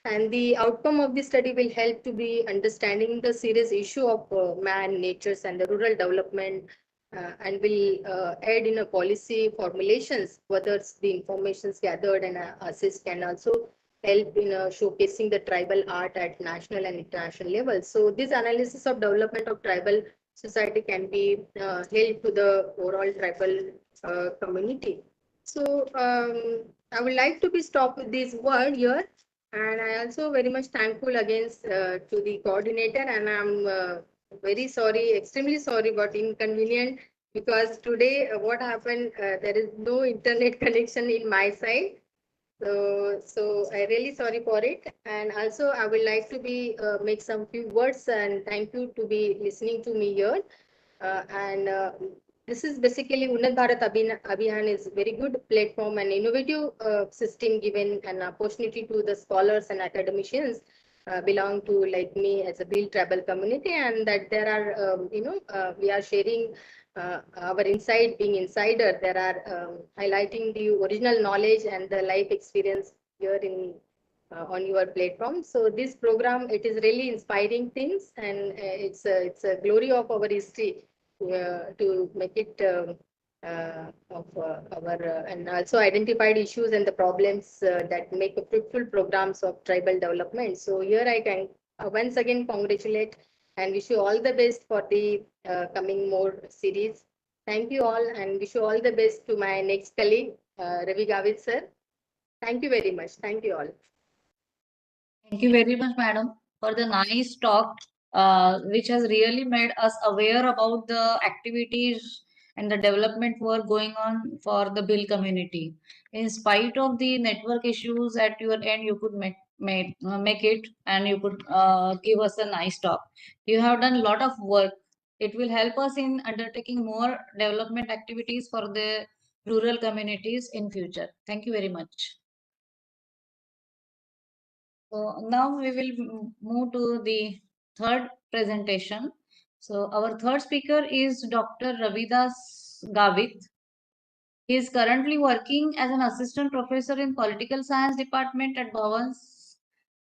Speaker 5: And the outcome of the study will help to be understanding the serious issue of man, natures, and the rural development, and will aid in a policy formulations, whether the information gathered and assessed can also help in showcasing the tribal art at national and international levels. So this analysis of development of tribal society can be help to the overall tribal community. So I would like to be stop with this word here. And I also very much thankful against to the coordinator, and I'm very sorry, extremely sorry, but inconvenient because today what happened, there is no internet connection in my side. So I really sorry for it. And also I would like to be make some few words and thank you to be listening to me here. And this is basically Unnat Bharat Abhiyan is very good platform and innovative system given an opportunity to the scholars and academicians belong to like me as a Bill tribal community, and that there are we are sharing our insight being insider. There are highlighting the original knowledge and the life experience here in on your platform. So this program, it is really inspiring things, and it's a glory of our history to make it of our and also identified issues and the problems that make a fruitful programs of tribal development. So here I can once again congratulate and wish you all the best for the coming more series. Thank you all and wish you all the best to my next colleague, Ravi Gavit sir. Thank you very much. Thank you all.
Speaker 2: Thank you very much, madam, for the nice talk, which has really made us aware about the activities and the development work going on for the Bill community. In spite of the network issues at your end, you could make it, and you could give us a nice talk. You have done a lot of work. It will help us in undertaking more development activities for the rural communities in future. Thank you very much. So now we will move to the third presentation. So our third speaker is Dr. Ravidas Gavit. He is currently working as an assistant professor in political science department at Bhavan's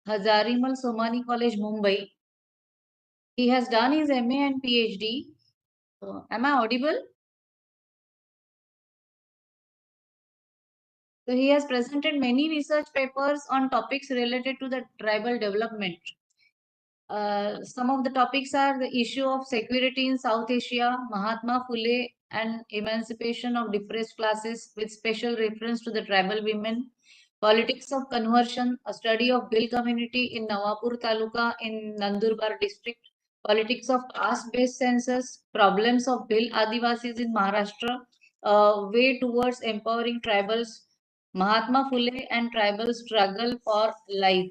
Speaker 2: Hazarimal Somani College, Mumbai. He has done his MA and PhD. So, am I audible? So he has presented many research papers on topics related to the tribal development. Some of the topics are the issue of security in South Asia, Mahatma Phule and emancipation of depressed classes with special reference to the tribal women, politics of conversion, a study of Bill community in Nawapur Taluka in Nandurbar district, politics of caste-based census, problems of Bill Adivasis in Maharashtra, way towards empowering tribals, Mahatma Phule and tribal struggle for life.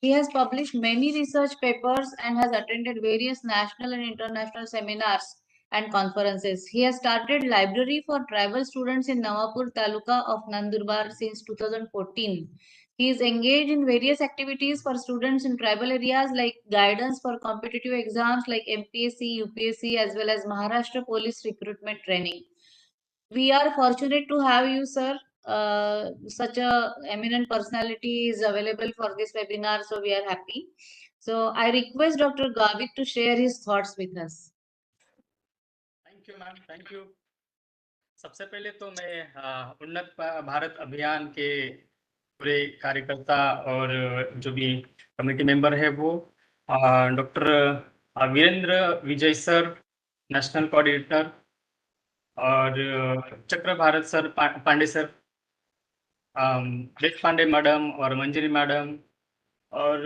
Speaker 2: He has published many research papers and has attended various national and international seminars and conferences. He has started library for tribal students in Nawapur Taluka of Nandurbar since 2014. He is engaged in various activities for students in tribal areas like guidance for competitive exams like MPSC, UPSC as well as Maharashtra Police recruitment training. We are fortunate to have you, sir. Such a eminent personality is available for this webinar, so we are happy. So I request Dr. Gavit to share his thoughts with us.
Speaker 6: Thank you ma'am, thank you. सबसे पहले तो मैं उन्नत भारत अभियान के पूरे कार्यकर्ता और जो भी कमेटी मेंबर है वो डॉक्टर वीरेंद्र विजय सर, नेशनल कोऑर्डिनेटर, और चक्र भारत सर, पांडे सर, देश पांडे मैडम और मंजरी मैडम, और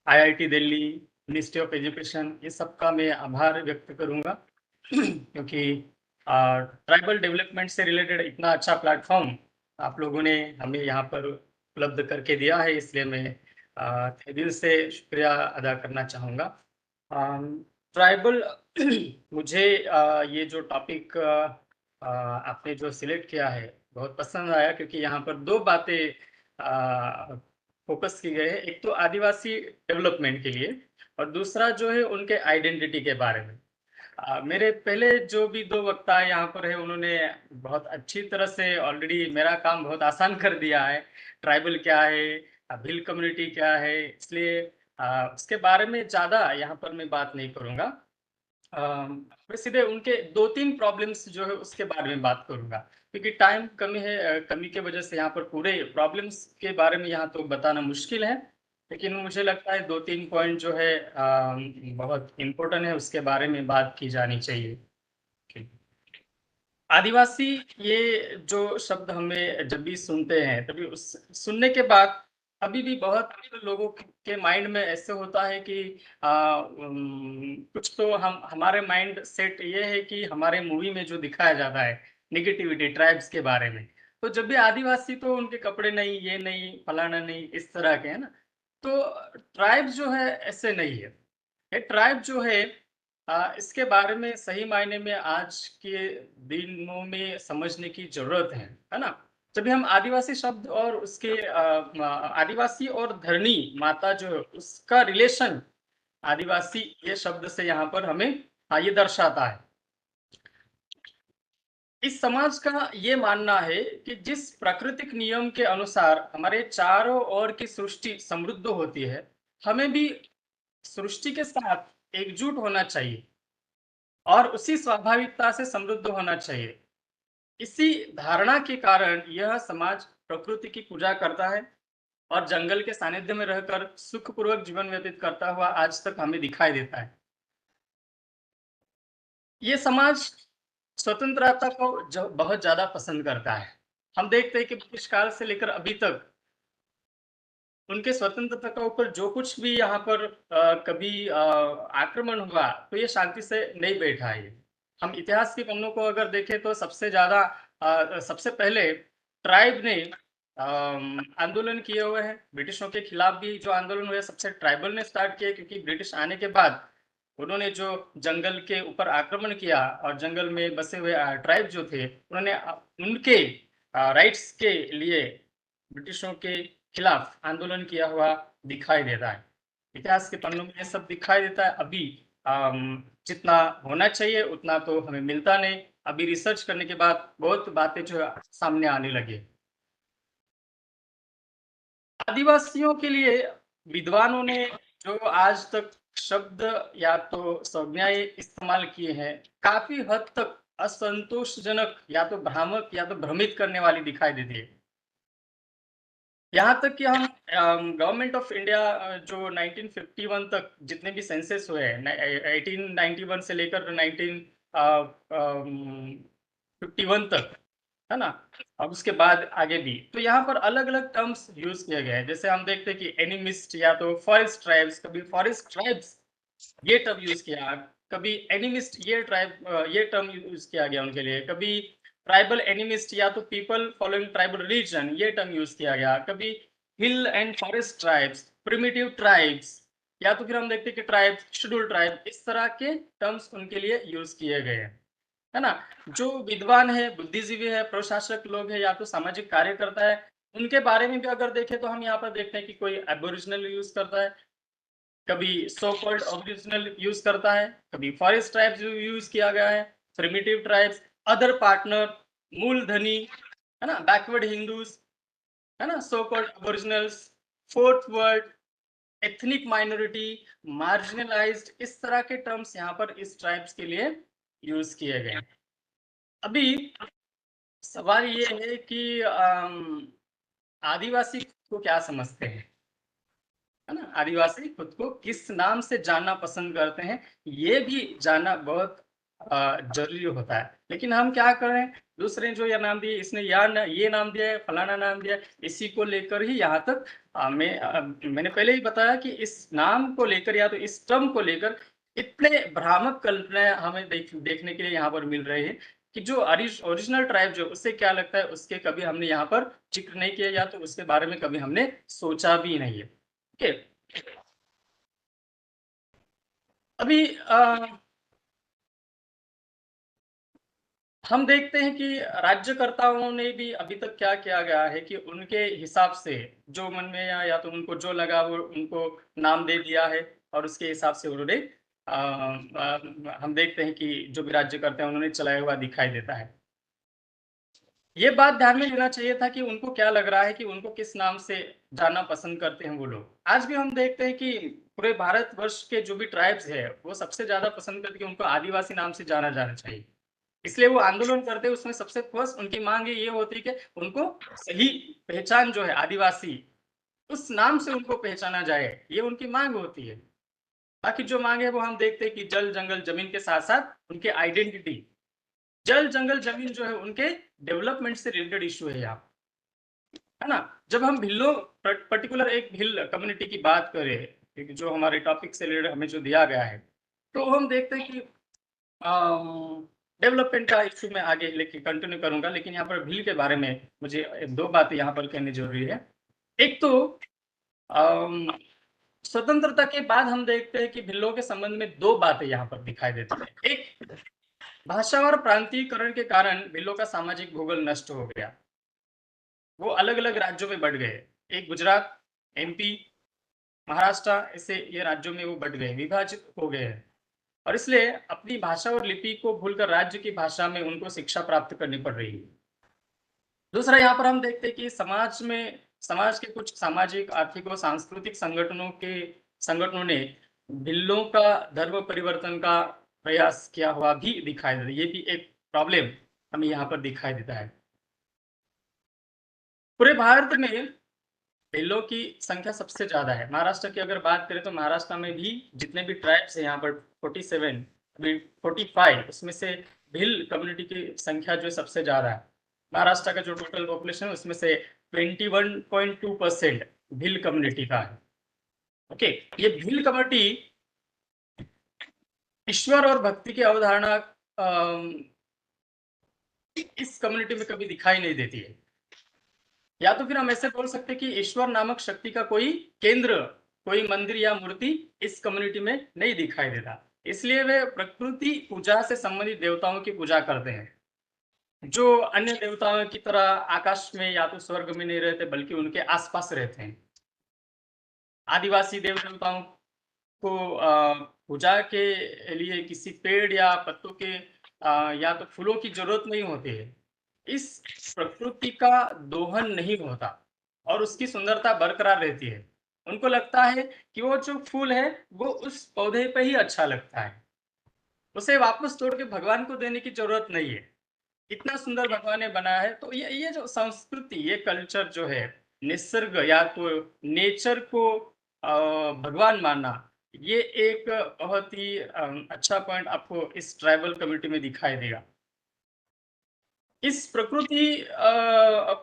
Speaker 6: IIT Delhi, ministry of education, ये सबका मैं आभार व्यक्त करूंगा क्योंकि ट्राइबल डेवलपमेंट से रिलेटेड इतना अच्छा प्लेटफॉर्म आप लोगों ने हमें यहाँ पर उपलब्ध करके दिया है, इसलिए मैं दिल से शुक्रिया अदा करना चाहूँगा। ट्राइबल मुझे ये जो टॉपिक आपने जो सिलेक्ट किया है बहुत पसंद आया, क्योंकि यहाँ पर दो बातें फोकस की गई है। एक तो आदिवासी डेवलपमेंट के लिए और दूसरा जो है उनके आइडेंटिटी के बारे में। मेरे पहले जो भी दो वक्ता यहाँ पर है उन्होंने बहुत अच्छी तरह से ऑलरेडी मेरा काम बहुत आसान कर दिया है। ट्राइबल क्या है, भिल कम्युनिटी क्या है, इसलिए उसके बारे में ज़्यादा यहाँ पर मैं बात नहीं करूँगा। मैं सीधे उनके 2-3 प्रॉब्लम्स जो है उसके बारे में बात करूँगा, क्योंकि टाइम कमी है, कमी के वजह से यहाँ पर पूरे प्रॉब्लम्स के बारे में यहाँ तो बताना मुश्किल है, लेकिन मुझे लगता है 2-3 पॉइंट जो है बहुत इम्पोर्टेंट है, उसके बारे में बात की जानी चाहिए। आदिवासी ये जो शब्द हमें जब भी सुनते हैं तभी उस सुनने के बाद अभी भी बहुत लोगों के माइंड में ऐसे होता है कि कुछ तो हमारे माइंड सेट ये है कि हमारे मूवी में जो दिखाया जाता है नेगेटिविटी ट्राइब्स के बारे में, तो जब भी आदिवासी तो उनके कपड़े नहीं, ये नहीं, फलाना नहीं, इस तरह के है ना। तो ट्राइब जो है ऐसे नहीं है। ये ट्राइब जो है इसके बारे में सही मायने में आज के दिनों में समझने की जरूरत है ना। जब भी हम आदिवासी शब्द और उसके आदिवासी और धरणी माता जो है उसका रिलेशन आदिवासी ये शब्द से यहाँ पर हमें ये दर्शाता है। इस समाज का ये मानना है कि जिस प्राकृतिक नियम के अनुसार हमारे चारों ओर की सृष्टि समृद्ध होती है, हमें भी सृष्टि के साथ एकजुट होना चाहिए और उसी स्वाभाविकता से समृद्ध होना चाहिए। इसी धारणा के कारण यह समाज प्रकृति की पूजा करता है और जंगल के सानिध्य में रहकर सुखपूर्वक जीवन व्यतीत करता हुआ आज तक हमें दिखाई देता है। ये समाज स्वतंत्रता को बहुत ज्यादा पसंद करता है। हम देखते हैं कि ब्रिटिश काल से लेकर अभी तक उनके स्वतंत्रता के ऊपर जो कुछ भी यहाँ पर कभी आक्रमण हुआ तो ये शांति से नहीं बैठा है। हम इतिहास के पन्नों को अगर देखें तो सबसे पहले ट्राइब ने आंदोलन किए हुए हैं। ब्रिटिशों के खिलाफ भी जो आंदोलन हुए सबसे ट्राइबल ने स्टार्ट किए, क्योंकि ब्रिटिश आने के बाद उन्होंने जो जंगल के ऊपर आक्रमण किया और जंगल में बसे हुए ट्राइब जो थे उन्होंने उनके राइट्स के लिए ब्रिटिशों के खिलाफ आंदोलन किया हुआ दिखाई देता है। इतिहास के पन्नों में ये सब दिखाई देता है। अभी जितना होना चाहिए उतना तो हमें मिलता नहीं। अभी रिसर्च करने के बाद बहुत बातें जो सामने आने लगी। आदिवासियों के लिए विद्वानों ने जो आज तक शब्द या तो संज्ञाएं इस्तेमाल किए हैं काफी हद तक असंतोषजनक या तो भ्रामक या तो भ्रमित करने वाली दिखाई देती है। यहाँ तक कि हम गवर्नमेंट ऑफ इंडिया जो 1951 तक जितने भी सेंसस हुए हैं 1891 से लेकर 1951 तक, है ना, अब उसके बाद आगे भी, तो यहाँ पर अलग अलग टर्म्स यूज किए गए हैं। जैसे हम देखते हैं कि एनिमिस्ट या तो फॉरेस्ट ट्राइब्स, कभी फॉरेस्ट ट्राइब्स ये टर्म यूज किया, कभी एनिमिस्ट ये टर्म यूज किया गया उनके लिए, कभी ट्राइबल एनिमिस्ट या तो पीपल फॉलोइंग ट्राइबल रिलीजन ये टर्म यूज किया गया, कभी hill and forest tribes, primitive tribes, या तो फिर हम देखते हैं कि ट्राइब्स, शेड्यूल्ड ट्राइब, इस तरह के टर्म्स उनके लिए यूज किए गए हैं, है ना। जो विद्वान है, बुद्धिजीवी है, प्रशासक लोग है या तो सामाजिक कार्यकर्ता है, उनके बारे में भी अगर देखें तो हम यहाँ पर देखते हैं कि कोई एबोरिजिनल यूज करता है, कभी सो कॉल्ड ओरिजिनल यूज करता है, कभी फॉरेस्ट ट्राइब्स यूज किया गया है, प्रिमिटिव ट्राइब्स, अदर पार्टनर, मूलधनी, है ना, बैकवर्ड हिंदूज, है ना, so called originals, fourth world, ethnic minority, marginalised, इस तरह के टर्म्स यहाँ पर इस ट्राइब्स के लिए यूज किए गए। अभी सवाल ये है कि आदिवासी को क्या समझते हैं, है ना, आदिवासी खुद को किस नाम से जानना पसंद करते हैं, ये भी जानना बहुत जरूरी होता है। लेकिन हम क्या करें, दूसरे जो ये नाम दिए, इसने ये नाम दिया है, फलाना नाम दिया है, इसी को लेकर ही यहाँ तक मैंने पहले ही बताया कि इस नाम को लेकर या तो इस टर्म को लेकर इतने भ्रामक कल्पनाएं हमें देखने के लिए यहाँ पर मिल रही है कि जो ओरिजिनल ट्राइब जो उससे क्या लगता है उसके कभी हमने यहाँ पर जिक्र नहीं किया, या तो उसके बारे में कभी हमने सोचा भी नहीं है। ओके, अभी हम देखते हैं कि राज्यकर्ताओं ने भी अभी तक क्या किया गया है कि उनके हिसाब से जो मन में या तो उनको जो लगा वो उनको नाम दे दिया है और उसके हिसाब से उन्होंने हम देखते हैं कि जो भी राज्यकर्ता हैं उन्होंने चलाया हुआ दिखाई देता है। ये बात ध्यान में लेना चाहिए था कि उनको क्या लग रहा है कि उनको किस नाम से जानना पसंद करते हैं वो लोग। आज भी हम देखते हैं कि पूरे भारतवर्ष के जो भी ट्राइब्स है वो सबसे ज्यादा पसंद करते हैं उनको आदिवासी नाम से जाना जाना चाहिए, इसलिए वो आंदोलन करते हैं। उसमें सबसे फर्स्ट उनकी मांग ये होती है कि उनको सही पहचान जो है आदिवासी, उस नाम से उनको पहचाना जाए, ये उनकी मांग होती है। बाकी जो मांग है वो हम देखते हैं कि जल जंगल जमीन के साथ साथ उनके आइडेंटिटी, जल जंगल जमीन जो है उनके डेवलपमेंट से रिलेटेड इशू है यहाँ, है ना। जब हम भिल्लों पर्टिकुलर एक भिल कम्युनिटी की बात करें जो हमारे टॉपिक से रिलेटेड हमें जो दिया गया है, तो हम देखते हैं कि डेवलपमेंट का इशू में आगे लेके कंटिन्यू करूंगा, लेकिन यहाँ पर भील के बारे में मुझे दो बातें यहाँ पर कहनी जरूरी है। एक तो स्वतंत्रता के बाद हम देखते हैं कि भिल्लों के संबंध में दो बातें यहाँ पर दिखाई देती है। एक, भाषा और प्रांतीयकरण के कारण भिल्लों का सामाजिक भूगोल नष्ट हो गया, वो अलग अलग राज्यों में बढ़ गए। एक गुजरात, MP, महाराष्ट्र, ऐसे ये राज्यों में वो बढ़ गए, विभाजित हो गए हैं, और इसलिए अपनी भाषा और लिपि को भूलकर राज्य की भाषा में उनको शिक्षा प्राप्त करनी पड़ रही है। दूसरा, यहाँ पर हम देखते हैं कि समाज के कुछ सामाजिक, आर्थिक और सांस्कृतिक संगठनों ने भिल्लों का धर्म परिवर्तन का प्रयास किया हुआ भी दिखाई देता है। ये भी एक प्रॉब्लम हमें यहाँ पर दिखाई देता है। पूरे भारत में भिल्लों की संख्या सबसे ज्यादा है। महाराष्ट्र की अगर बात करें तो महाराष्ट्र में भी जितने भी ट्राइब्स है यहाँ पर 47 अभी 45, उसमें से भिल कम्युनिटी की संख्या जो सबसे ज्यादा है। महाराष्ट्र का जो टोटल पॉपुलेशन है उसमें से 21.2% भिल कम्युनिटी का है। ओके, ये भिल कम्युनिटी ईश्वर और भक्ति की अवधारणा इस कम्युनिटी में कभी दिखाई नहीं देती है। या तो फिर हम ऐसे बोल सकते हैं कि ईश्वर नामक शक्ति का कोई केंद्र, कोई मंदिर या मूर्ति इस कम्युनिटी में नहीं दिखाई देता। इसलिए वे प्रकृति पूजा से संबंधित देवताओं की पूजा करते हैं, जो अन्य देवताओं की तरह आकाश में या तो स्वर्ग में नहीं रहते बल्कि उनके आसपास रहते हैं। आदिवासी देव देवताओं को पूजा के लिए किसी पेड़ या पत्तों के या तो फूलों की जरूरत नहीं होती है। इस प्रकृति का दोहन नहीं होता और उसकी सुंदरता बरकरार रहती है। उनको लगता है कि वो जो फूल है वो उस पौधे पे ही अच्छा लगता है, उसे वापस तोड़ के भगवान को देने की जरूरत नहीं है। इतना सुंदर भगवान ने बनाया है। तो ये जो संस्कृति, ये कल्चर जो है, निसर्ग या तो नेचर को भगवान मानना, ये एक बहुत ही अच्छा पॉइंट आपको इस ट्राइबल कम्युनिटी में दिखाई देगा। इस प्रकृति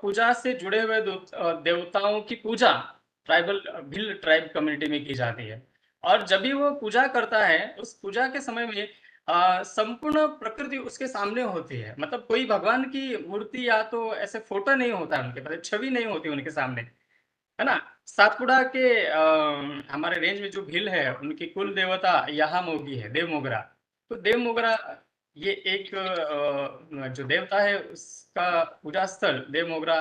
Speaker 6: पूजा से जुड़े हुए देवताओं की पूजा ट्राइबल भिल ट्राइब कम्युनिटी में की जाती है। और जब भी वो पूजा करता है, उस पूजा के समय में संपूर्ण प्रकृति उसके सामने होती है। मतलब कोई भगवान की मूर्ति या तो ऐसे फोटो नहीं होता है उनके पास, छवि नहीं होती उनके सामने, है ना। सातपुड़ा के हमारे रेंज में जो भील है, उनकी कुल देवता यहाँ मोगी है, देव मोगरा। तो देव मोगरा ये एक जो देवता है उसका पूजा स्थल देव मोगरा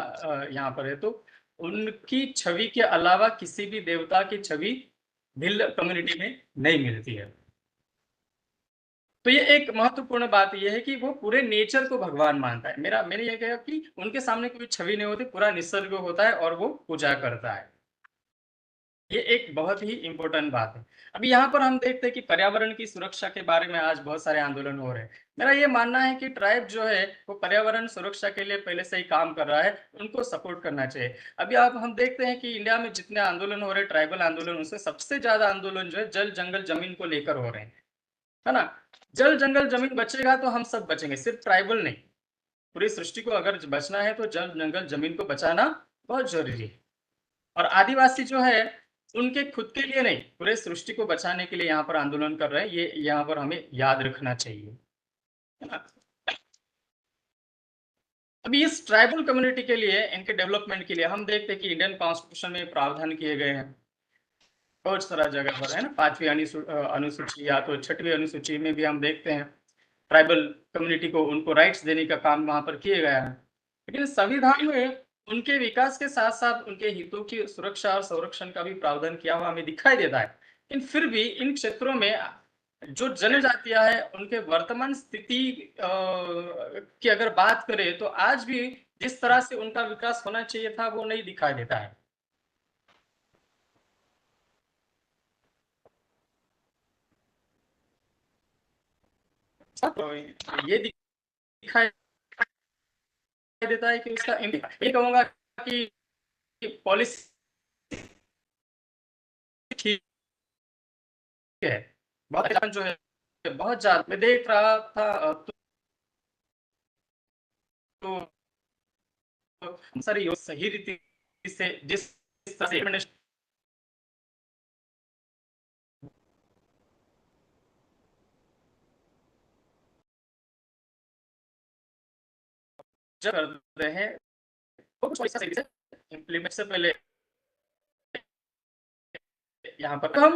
Speaker 6: यहाँ पर है। तो उनकी छवि के अलावा किसी भी देवता की छवि भिल कम्युनिटी में नहीं मिलती है। तो ये एक महत्वपूर्ण बात ये है कि वो पूरे नेचर को भगवान मानता है। मैंने ये कहा कि उनके सामने कोई छवि नहीं होती, पूरा निसर्ग होता है और वो पूजा करता है। ये एक बहुत ही इम्पोर्टेंट बात है। अभी यहाँ पर हम देखते हैं कि पर्यावरण की सुरक्षा के बारे में आज बहुत सारे आंदोलन हो रहे हैं। मेरा ये मानना है कि ट्राइब जो है वो पर्यावरण सुरक्षा के लिए पहले से ही काम कर रहा है, उनको सपोर्ट करना चाहिए। अभी आप हम देखते हैं कि इंडिया में जितने आंदोलन हो रहे हैं, ट्राइबल आंदोलन, उससे सबसे ज्यादा आंदोलन जो है जल जंगल जमीन को लेकर हो रहे हैं, है ना। जल जंगल जमीन बचेगा तो हम सब बचेंगे, सिर्फ ट्राइबल नहीं, पूरी सृष्टि को अगर बचना है तो जल जंगल जमीन को बचाना बहुत जरूरी है। और आदिवासी जो है उनके खुद के लिए नहीं, पूरे सृष्टि को बचाने के लिए यहाँ पर आंदोलन कर रहे हैं। ये यहाँ पर हमें याद रखना चाहिए, है ना। अभी इस ट्राइबल कम्युनिटी के लिए, इनके डेवलपमेंट के लिए हम देखते हैं कि इंडियन कॉन्स्टिट्यूशन में प्रावधान किए गए हैं बहुत सारा जगह पर, है ना। 5वीं अनुसूची या तो 6वीं अनुसूची में भी हम देखते हैं ट्राइबल कम्युनिटी को उनको राइट्स देने का काम वहां पर किया गया है। लेकिन संविधान में उनके विकास के साथ साथ उनके हितों की सुरक्षा और संरक्षण का भी प्रावधान किया हुआ हमें दिखाई देता है। लेकिन फिर भी इन क्षेत्रों में जो जनजातियां है उनके वर्तमान स्थिति की अगर बात करें तो आज भी जिस तरह से उनका विकास होना चाहिए था वो नहीं दिखाई देता है। तो ये दिखाई देता है कि उसका ये कहूंगा कि पॉलिसी ठीक है, बहुत अच्छा जो है, बहुत ज्यादा मैं देख रहा था तो सारी सही रीति से जिस तरह से करते हैं वो कुछ सही से इम्प्लीमेंट से पहले यहाँ पर हम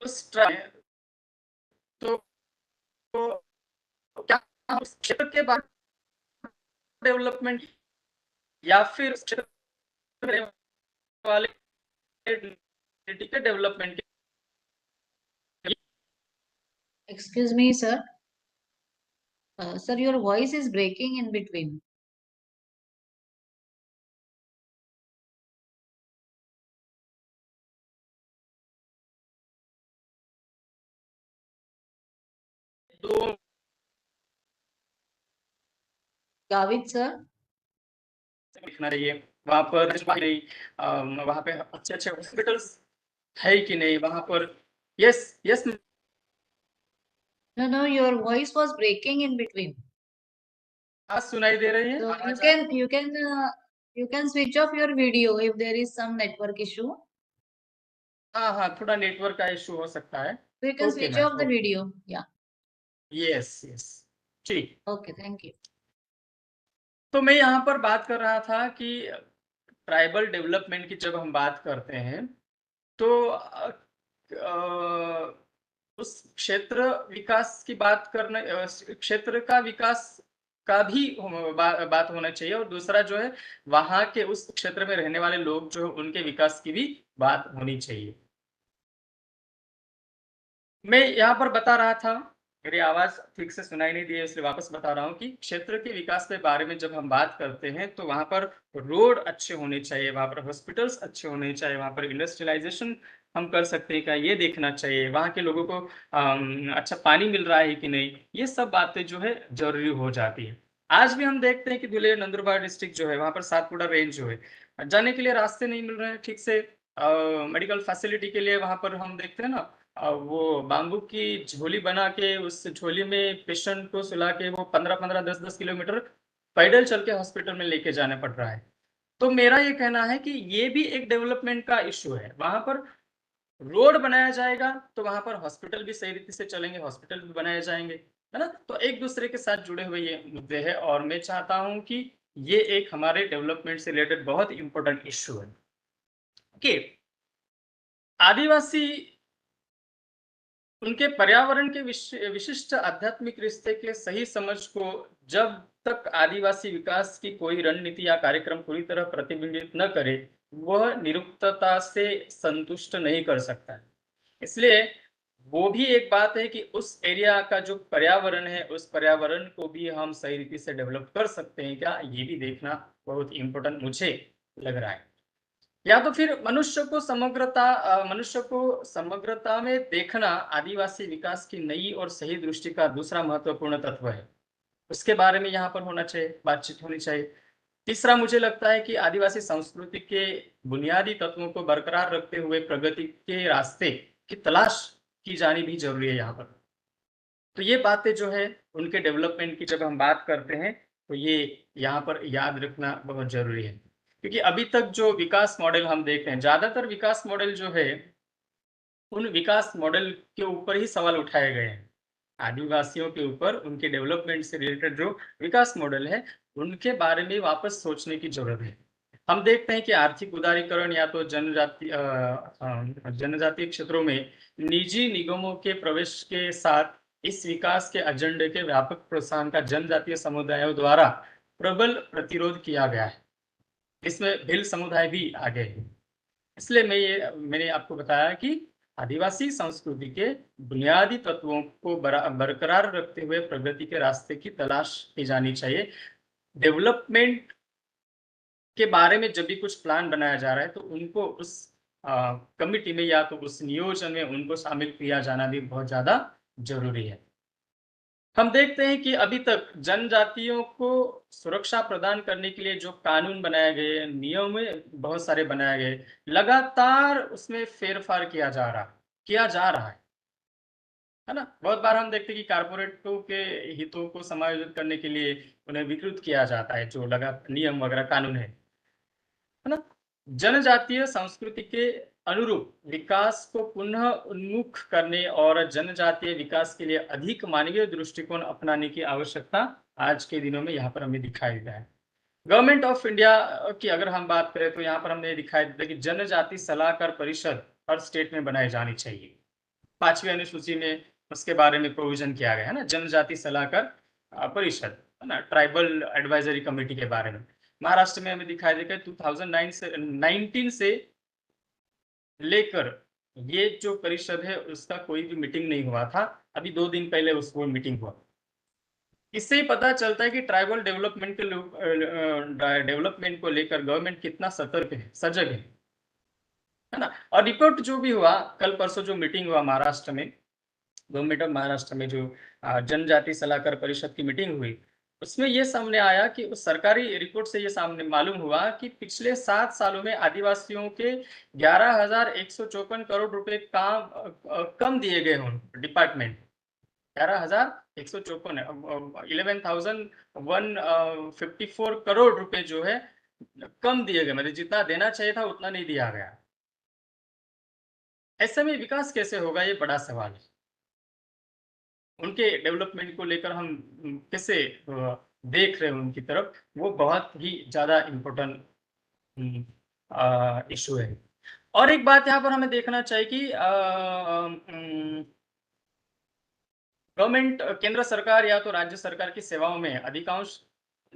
Speaker 6: उस तो क्या हम उस क्षेत्र के बाद डेवलपमेंट या फिर उस क्षेत्र वाले के development
Speaker 2: Excuse me, sir. Sir, your voice is breaking in between.
Speaker 6: दो
Speaker 2: गावित सर,
Speaker 6: दिखना चाहिए वहां पर, वहां पे अच्छे अच्छे हॉस्पिटल्स है कि नहीं वहां पर। Yes yes
Speaker 2: no, your voice was breaking in between.
Speaker 6: आज सुनाई दे रही है?
Speaker 2: So you can switch off your video if there is some network issue.
Speaker 6: हाँ हाँ, थोड़ा नेटवर्क का इशू हो सकता है।
Speaker 2: So you can
Speaker 6: Okay,
Speaker 2: switch
Speaker 6: ma'am,
Speaker 2: off the
Speaker 6: okay.
Speaker 2: video. Yeah.
Speaker 6: Yes yes, ठीक।
Speaker 2: Okay, thank you.
Speaker 6: तो मैं यहाँ पर बात कर रहा था कि ट्राइबल डेवलपमेंट की जब हम बात करते हैं तो उस क्षेत्र विकास की बात करने, क्षेत्र का विकास का भी बात होना चाहिए, और दूसरा जो है वहां के उस क्षेत्र में रहने वाले लोग जो है उनके विकास की भी बात होनी चाहिए। मैं यहाँ पर बता रहा था, मेरी आवाज ठीक से सुनाई नहीं दी है इसलिए वापस बता रहा हूँ कि क्षेत्र के विकास के बारे में जब हम बात करते हैं तो वहां पर रोड अच्छे होने चाहिए, वहां पर हॉस्पिटल्स अच्छे होने चाहिए, वहां पर इंडस्ट्रियलाइजेशन हम कर सकते हैं क्या ये देखना चाहिए, वहां के लोगों को अच्छा पानी मिल रहा है कि नहीं, ये सब बातें जो है जरूरी हो जाती है। आज भी हम देखते हैं कि धुले नंदुरबार डिस्ट्रिक्ट जो है वहां पर सातपुड़ा रेंज जो है जाने के लिए रास्ते नहीं मिल रहे हैं ठीक से, मेडिकल फैसिलिटी के लिए वहां पर हम देखते हैं ना, वो बाम्बू की झोली बना के उस झोली में पेशेंट को सुला के वो 15-15 10-10 किलोमीटर पैदल चल के हॉस्पिटल में लेके जाना पड़ रहा है। तो मेरा ये कहना है कि ये भी एक डेवलपमेंट का इश्यू है। वहां पर रोड बनाया जाएगा तो वहां पर हॉस्पिटल भी सही रीति से चलेंगे, हॉस्पिटल भी बनाए जाएंगे, है ना। तो एक दूसरे के साथ जुड़े हुए ये मुद्दे हैं और मैं चाहता हूं कि ये एक हमारे डेवलपमेंट से रिलेटेड बहुत इंपॉर्टेंट इश्यू है कि आदिवासी उनके पर्यावरण के विशिष्ट आध्यात्मिक रिश्ते के सही समझ को जब तक आदिवासी विकास की कोई रणनीति या कार्यक्रम पूरी तरह प्रतिबिंबित न करे वह निरुक्तता से संतुष्ट नहीं कर सकता है। इसलिए वो भी एक बात है कि उस एरिया का जो पर्यावरण है उस पर्यावरण को भी हम सही रीति से डेवलप कर सकते हैं क्या, ये भी देखना बहुत इंपॉर्टेंट मुझे लग रहा है। या तो फिर मनुष्य को समग्रता में देखना आदिवासी विकास की नई और सही दृष्टि का दूसरा महत्वपूर्ण तत्व है, उसके बारे में यहाँ पर होना चाहिए, बातचीत होनी चाहिए। तीसरा मुझे लगता है कि आदिवासी संस्कृति के बुनियादी तत्वों को बरकरार रखते हुए प्रगति के रास्ते की तलाश की जानी भी जरूरी है यहाँ पर। तो ये बातें जो है उनके डेवलपमेंट की जब हम बात करते हैं तो ये यहाँ पर याद रखना बहुत जरूरी है, क्योंकि अभी तक जो विकास मॉडल हम देख रहे हैं, ज्यादातर विकास मॉडल जो है उन विकास मॉडल के ऊपर ही सवाल उठाए गए हैं। आदिवासियों के ऊपर उनके डेवलपमेंट से रिलेटेड जो विकास मॉडल है उनके बारे में वापस सोचने की जरूरत है। हम देखते हैं कि आर्थिक उदारीकरण या तो जनजातीय क्षेत्रों में निजी निगमों के प्रवेश के साथ इस विकास के एजेंडे के व्यापक प्रोत्साहन का जनजातीय समुदायों द्वारा प्रबल प्रतिरोध किया गया है, इसमें भिल समुदाय भी आगे है। इसलिए मैंने आपको बताया कि आदिवासी संस्कृति के बुनियादी तत्वों को बरकरार रखते हुए प्रगति के रास्ते की तलाश की जानी चाहिए। डेवलपमेंट के बारे में जब भी कुछ प्लान बनाया जा रहा है तो उनको उस कमिटी में या तो उस नियोजन में उनको शामिल किया जाना भी बहुत ज्यादा जरूरी है। हम देखते हैं कि अभी तक जनजातियों को सुरक्षा प्रदान करने के लिए जो कानून बनाए गए, नियम बहुत सारे बनाए गए, लगातार उसमें फेरफार किया जा रहा है ना। बहुत बार हम देखते हैं कि कारपोरेटों के हितों को समायोजित करने के लिए उन्हें विकृत किया जाता है, जो नियम वगैरह कानून है ना। जनजातीय संस्कृति के अनुरूप विकास को पुनः उन्मुख करने और जनजातीय विकास के लिए अधिक मानवीय दृष्टिकोण अपनाने की आवश्यकता आज के दिनों में यहाँ पर हमें दिखाई दिया है। गवर्नमेंट ऑफ इंडिया की अगर हम बात करें तो यहाँ पर हमने दिखाई दिया कि जनजाति सलाहकार परिषद हर स्टेट में बनाई जानी चाहिए। 5वीं अनुसूची में उसके बारे में प्रोविजन किया गया है ना, जनजाति सलाहकार परिषद, है ना, ट्राइबल एडवाइजरी कमेटी के बारे में। महाराष्ट्र में हमें दिखाई देगा 2019 से लेकर ये जो परिषद है उसका कोई भी मीटिंग नहीं हुआ था, अभी 2 दिन पहले उसको मीटिंग हुआ। इससे ही पता चलता है कि ट्राइबल डेवलपमेंट को लेकर गवर्नमेंट कितना सतर्क है, सजग है ना। और रिपोर्ट जो भी हुआ कल परसों जो मीटिंग हुआ महाराष्ट्र में, गवर्नमेंट ऑफ महाराष्ट्र में जो जनजाति सलाहकार परिषद की मीटिंग हुई, उसमें ये सामने आया कि उस सरकारी रिपोर्ट से ये सामने मालूम हुआ कि पिछले 7 सालों में आदिवासियों के 11,154 करोड़ रुपए कम दिए गए हों डिपार्टमेंट। 11,154 11,154 करोड़ रुपए जो है कम दिए गए, मतलब जितना देना चाहिए था उतना नहीं दिया गया। ऐसे में विकास कैसे होगा, ये बड़ा सवाल है। उनके डेवलपमेंट को लेकर हम कैसे देख रहे हैं उनकी तरफ, वो बहुत ही ज्यादा इम्पोर्टेंट इशू है। और एक बात यहाँ पर हमें देखना चाहिए कि गवर्नमेंट, केंद्र सरकार या तो राज्य सरकार की सेवाओं में अधिकांश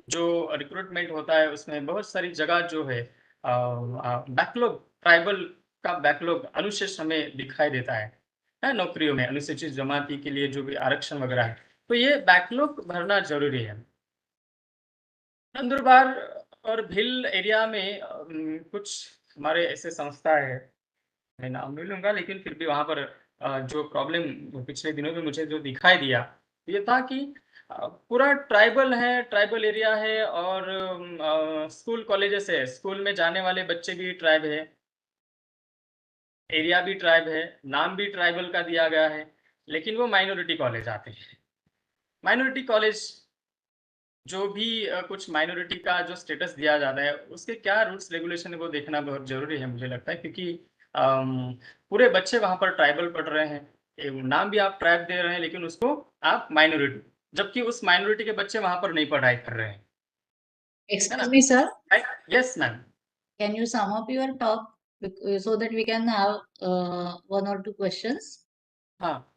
Speaker 6: जो रिक्रूटमेंट होता है उसमें बहुत सारी जगह जो है बैकलॉग, ट्राइबल का बैकलॉग अनुशेष हमें दिखाई देता है नौकरियों में, अनुसूचित जमाती के लिए जो भी आरक्षण वगैरह है, तो ये बैकलॉग भरना जरूरी है। नंदुरबार और भिल एरिया में कुछ हमारे ऐसे संस्था है, मैं नाम नहीं लूंगा, लेकिन फिर भी वहां पर जो प्रॉब्लम पिछले दिनों में मुझे जो दिखाई दिया ये था कि पूरा ट्राइबल है, ट्राइबल एरिया है, और स्कूल कॉलेजेस है, स्कूल में जाने वाले बच्चे भी ट्राइब है, एरिया भी ट्राइब है, नाम भी ट्राइबल का दिया गया है, लेकिन वो माइनॉरिटी कॉलेज आते हैं। माइनॉरिटी कॉलेज जो भी कुछ माइनॉरिटी का जो स्टेटस दिया जाता है उसके क्या रूल्स रेगुलेशन है वो देखना बहुत जरूरी है मुझे लगता है, क्योंकि पूरे बच्चे वहां पर ट्राइबल पढ़ रहे हैं, नाम भी आप ट्राइब दे रहे हैं, लेकिन उसको आप माइनॉरिटी, जबकि उस माइनॉरिटी के बच्चे वहां पर नहीं पढ़ाई कर रहे हैं।
Speaker 2: Excuse me, sir.
Speaker 6: Yes, ma'am.
Speaker 2: Can you sum up your talk so that we can have 1 or 2 questions?
Speaker 6: हाँ,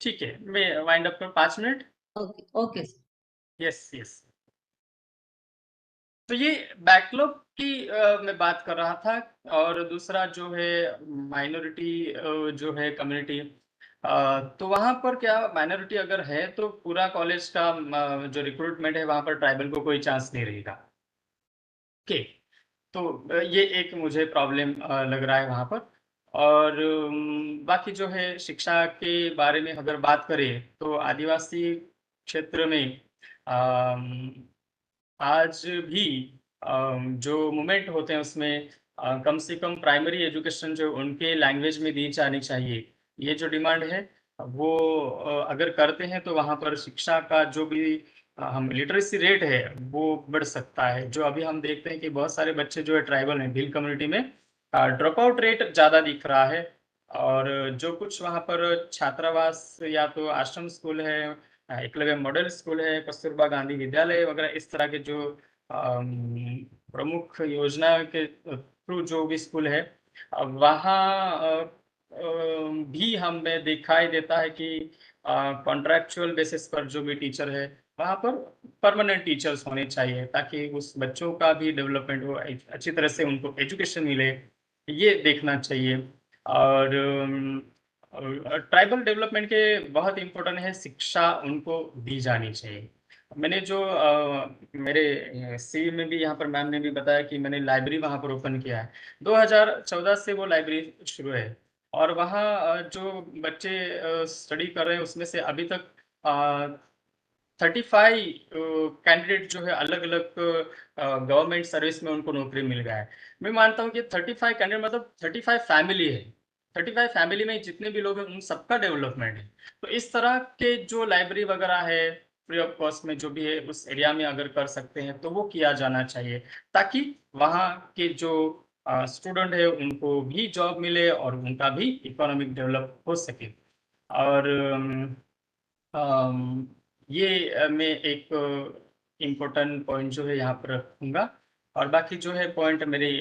Speaker 6: ठीक है, मैं वाइंड अप कर 5 minute.
Speaker 2: Okay, okay.
Speaker 6: Yes yes. तो ये बैकलॉग की मैं बात कर रहा था, और दूसरा जो है माइनॉरिटी जो है कम्युनिटी, तो वहां पर क्या माइनॉरिटी अगर है तो पूरा कॉलेज का जो रिक्रूटमेंट है वहां पर ट्राइबल को कोई चांस नहीं रहेगा। ओके, तो ये एक मुझे प्रॉब्लम लग रहा है वहां पर। और बाकी जो है शिक्षा के बारे में अगर बात करें तो आदिवासी क्षेत्र में आज भी जो मूवमेंट होते हैं उसमें कम से कम प्राइमरी एजुकेशन जो उनके लैंग्वेज में दी जानी चाहिए, ये जो डिमांड है वो अगर करते हैं तो वहाँ पर शिक्षा का जो भी हम लिटरेसी रेट है वो बढ़ सकता है। जो अभी हम देखते हैं कि बहुत सारे बच्चे जो है ट्राइबल हैं, भील कम्युनिटी में ड्रॉप आउट रेट ज़्यादा दिख रहा है, और जो कुछ वहाँ पर छात्रावास या तो आश्रम स्कूल है, एकलव्य मॉडल स्कूल है, कस्तूरबा गांधी विद्यालय वगैरह, इस तरह के जो प्रमुख योजना के थ्रू जो भी स्कूल है वहाँ भी हमें दिखाई देता है कि कॉन्ट्रैक्चुअल बेसिस पर जो भी टीचर है वहाँ पर परमानेंट टीचर्स होने चाहिए, ताकि उस बच्चों का भी डेवलपमेंट हो, अच्छी तरह से उनको एजुकेशन मिले, ये देखना चाहिए। और ट्राइबल डेवलपमेंट के बहुत इम्पोर्टेंट है, शिक्षा उनको दी जानी चाहिए। मैंने जो मेरे सीवी में भी यहाँ पर मैम ने भी बताया कि मैंने लाइब्रेरी वहाँ पर ओपन किया है, 2014 से वो लाइब्रेरी शुरू है, और वहाँ जो बच्चे स्टडी कर रहे हैं उसमें से अभी तक 35 कैंडिडेट जो है अलग अलग गवर्नमेंट सर्विस में उनको नौकरी मिल गया है। मैं मानता हूँ कि 35 कैंडिडेट मतलब 35 फैमिली है, 35 फैमिली में जितने भी लोग हैं उन सबका डेवलपमेंट है। तो इस तरह के जो लाइब्रेरी वगैरह है फ्री ऑफ कॉस्ट में जो भी है उस एरिया में अगर कर सकते हैं तो वो किया जाना चाहिए, ताकि वहाँ के जो स्टूडेंट है उनको भी जॉब मिले और उनका भी इकोनॉमिक डेवलप हो सके। और ये मैं एक इम्पोर्टेंट पॉइंट जो है यहाँ पर रखूँगा, और बाकी जो है पॉइंट मेरे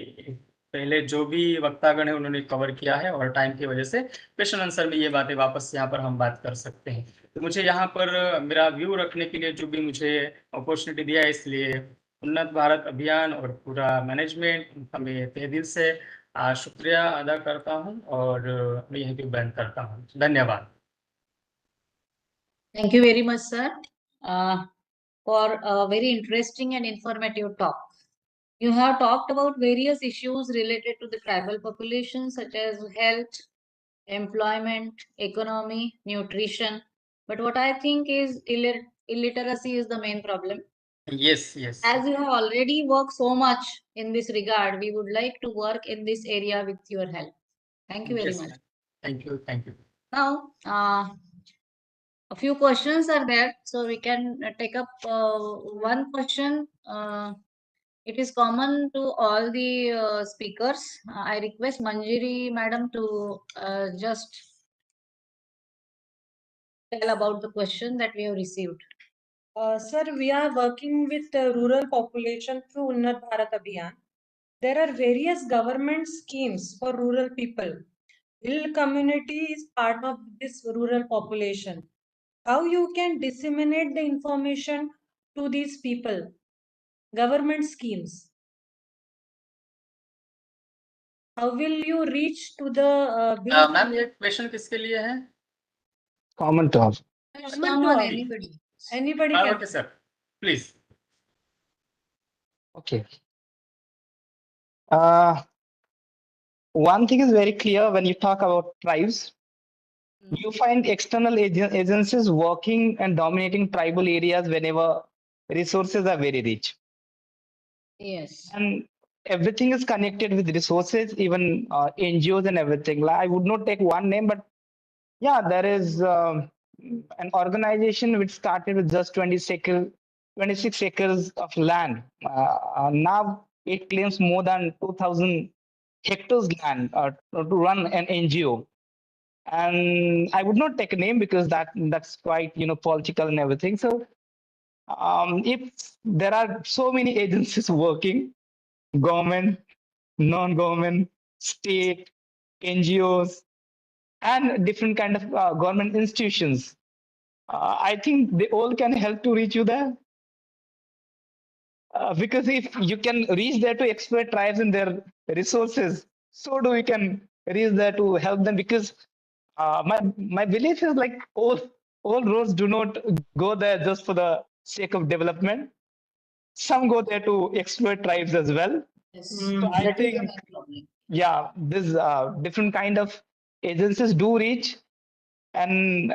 Speaker 6: पहले जो भी वक्तागण है उन्होंने कवर किया है, और टाइम की वजह से क्वेश्चन आंसर में ये बातें वापस यहाँ पर हम बात कर सकते हैं। तो मुझे यहाँ पर मेरा व्यू रखने के लिए जो भी मुझे अपॉर्चुनिटी दिया है, इसलिए उन्नत भारत अभियान और पूरा मैनेजमेंट उनका मैं तहे दिल से शुक्रिया अदा करता हूँ, और मैं यहीं पे बयान करता हूँ। धन्यवाद।
Speaker 2: Thank you very much, sir, for a very interesting and informative talk. You have talked about various issues related to the tribal population, such as health, employment, economy, nutrition. But what I think is illiteracy is the main problem.
Speaker 6: Yes, yes.
Speaker 2: As you have already worked so much in this regard, we would like to work in this area with your help. Thank you very
Speaker 6: Yes,
Speaker 2: much.
Speaker 6: ma'am. Thank you. Thank you.
Speaker 2: Now, a few questions are there, so we can take up one question. It is common to all the speakers. I request Manjiri madam to just tell about the question that we have received.
Speaker 3: Sir, we are working with the rural population through Unnat Bharat Abhiyan. There are various government schemes for rural people. Hill community is part of this rural population. How you can disseminate the information to these people? Government schemes. How will you reach to the
Speaker 6: ma'am ये question किसके लिए है?
Speaker 4: Common to all.
Speaker 2: It's
Speaker 3: Common to
Speaker 2: common,
Speaker 3: all.
Speaker 2: anybody.
Speaker 3: Anybody can.
Speaker 6: Okay, sir. Please.
Speaker 4: Okay. One thing is very clear when you talk about tribes. You find external agencies working and dominating tribal areas whenever resources are very rich.
Speaker 2: Yes.
Speaker 4: And everything is connected with resources, even NGOs and everything. Like, I would not take one name, but yeah, there is an organization which started with just 26 acres of land. Now it claims more than 2,000 hectares land to run an NGO. And I would not take a name because that's quite political and everything. So if there are so many agencies working, government, non-government, state, NGOs, and different kind of government institutions, I think they all can help to reach you there. Because if you can reach there to exploit tribes and their resources, so do we can reach there to help them. Because my belief is like all roads do not go there just for the sake of development. Some go there to exploit tribes as well.
Speaker 2: Yes.
Speaker 4: So I
Speaker 2: That is the
Speaker 4: think,
Speaker 2: main problem.
Speaker 4: yeah, this different kind of agencies do reach, and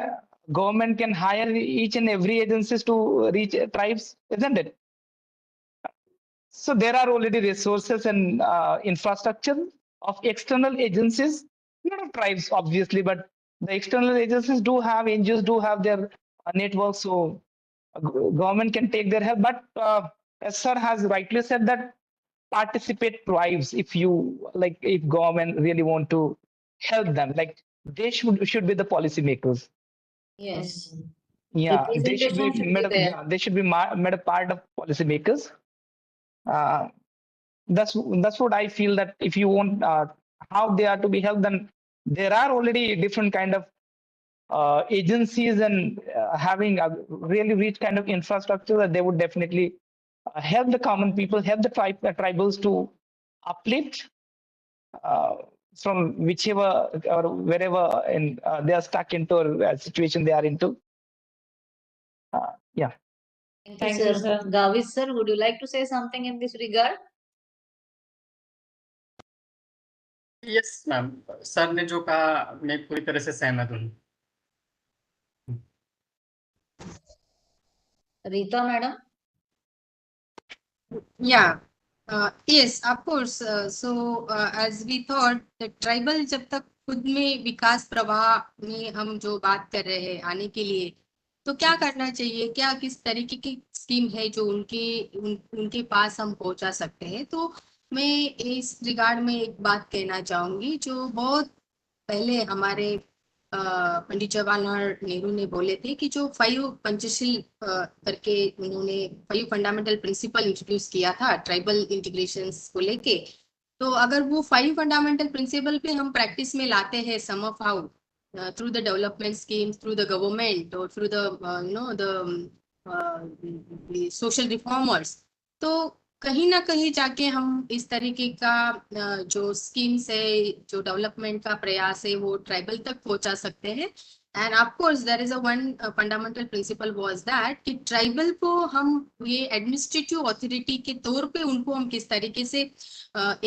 Speaker 4: government can hire each and every agencies to reach tribes, isn't it? So there are already resources and infrastructure of external agencies, not of tribes, obviously, but the external agencies do have, NGOs do have their networks, so government can take their help. But as sir has rightly said, that participate tribes, if you like, if government really want to help them, like they should be the policymakers.
Speaker 2: Yes.
Speaker 4: Yeah, they should be
Speaker 2: Representation should
Speaker 4: made
Speaker 2: be
Speaker 4: of,
Speaker 2: there.
Speaker 4: yeah, they should be made a part of policymakers. That's what I feel, that if you want how they are to be helped, then there are already different kind of agencies and having a really rich kind of infrastructure, that they would definitely help the common people, help the tribals to uplift from whichever or wherever in they are stuck into a situation they are into. Yeah.
Speaker 2: Thank you, sir. Gavis sir, would you like to say something in this regard?
Speaker 6: Yes ma'am, sir ने जो कहा मैं पूरी तरह से सहमत हूँ.
Speaker 2: Rita madam.
Speaker 5: Yeah. Yes, of course. So as we thought, the tribal जब तक खुद में विकास प्रवाह में हम जो बात कर रहे हैं आने के लिए, तो क्या करना चाहिए, क्या किस तरीके की स्कीम है जो उनके पास हम पहुंचा सकते हैं. तो मैं इस रिगार्ड में एक बात कहना चाहूंगी, जो बहुत पहले हमारे पंडित जवाहरलाल नेहरू ने बोले थे कि जो 5 पंचशील करके उन्होंने 5 फंडामेंटल प्रिंसिपल इंट्रोड्यूस किया था ट्राइबल इंटीग्रेशन को लेके. तो अगर वो 5 फंडामेंटल प्रिंसिपल पे हम प्रैक्टिस में लाते हैं some of how through the development schemes, through the government और थ्रू द सोशल रिफॉर्मर्स, तो कहीं ना कहीं जाके हम इस तरीके का जो स्कीम्स है, जो डेवलपमेंट का प्रयास है, वो ट्राइबल तक पहुंचा सकते हैं. And of course there is a one fundamental principle was that कि ट्राइबल को हम ये एडमिनिस्ट्रेटिव अथॉरिटी के तौर पे उनको हम किस तरीके से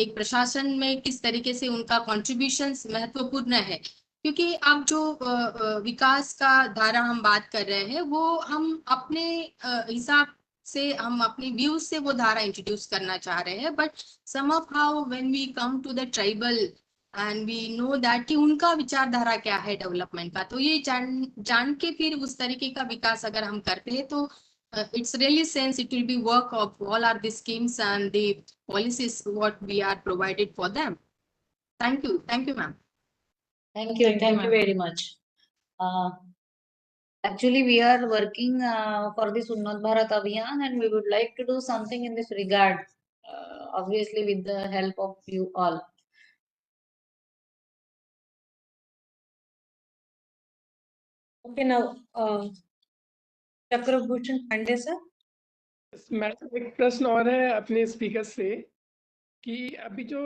Speaker 5: एक प्रशासन में किस तरीके से उनका कॉन्ट्रीब्यूशन महत्वपूर्ण है, क्योंकि अब जो विकास का धारा हम बात कर रहे हैं वो हम अपने हिसाब से हम अपने व्यूज से वो धारा इंट्रोड्यूस करना चाह रहे हैं, but some of how when we come to the tribal and we know that कि उनका विचारधारा क्या है डेवलपमेंट का, तो ये जान के फिर उस तरीके का विकास अगर हम करते हैं तो it's really sense it will be work of all are the schemes and the policies what we are provided for them. Thank you ma'am.
Speaker 2: Thank you very much. Actually, we are working for this Unnat Bharat Abhiyan, and we would like to do something in this regard, obviously with the help of you all.
Speaker 3: Okay, now Chakrabhushan Pandey sir.
Speaker 1: Madam एक प्रश्न और है अपने speaker से कि अभी जो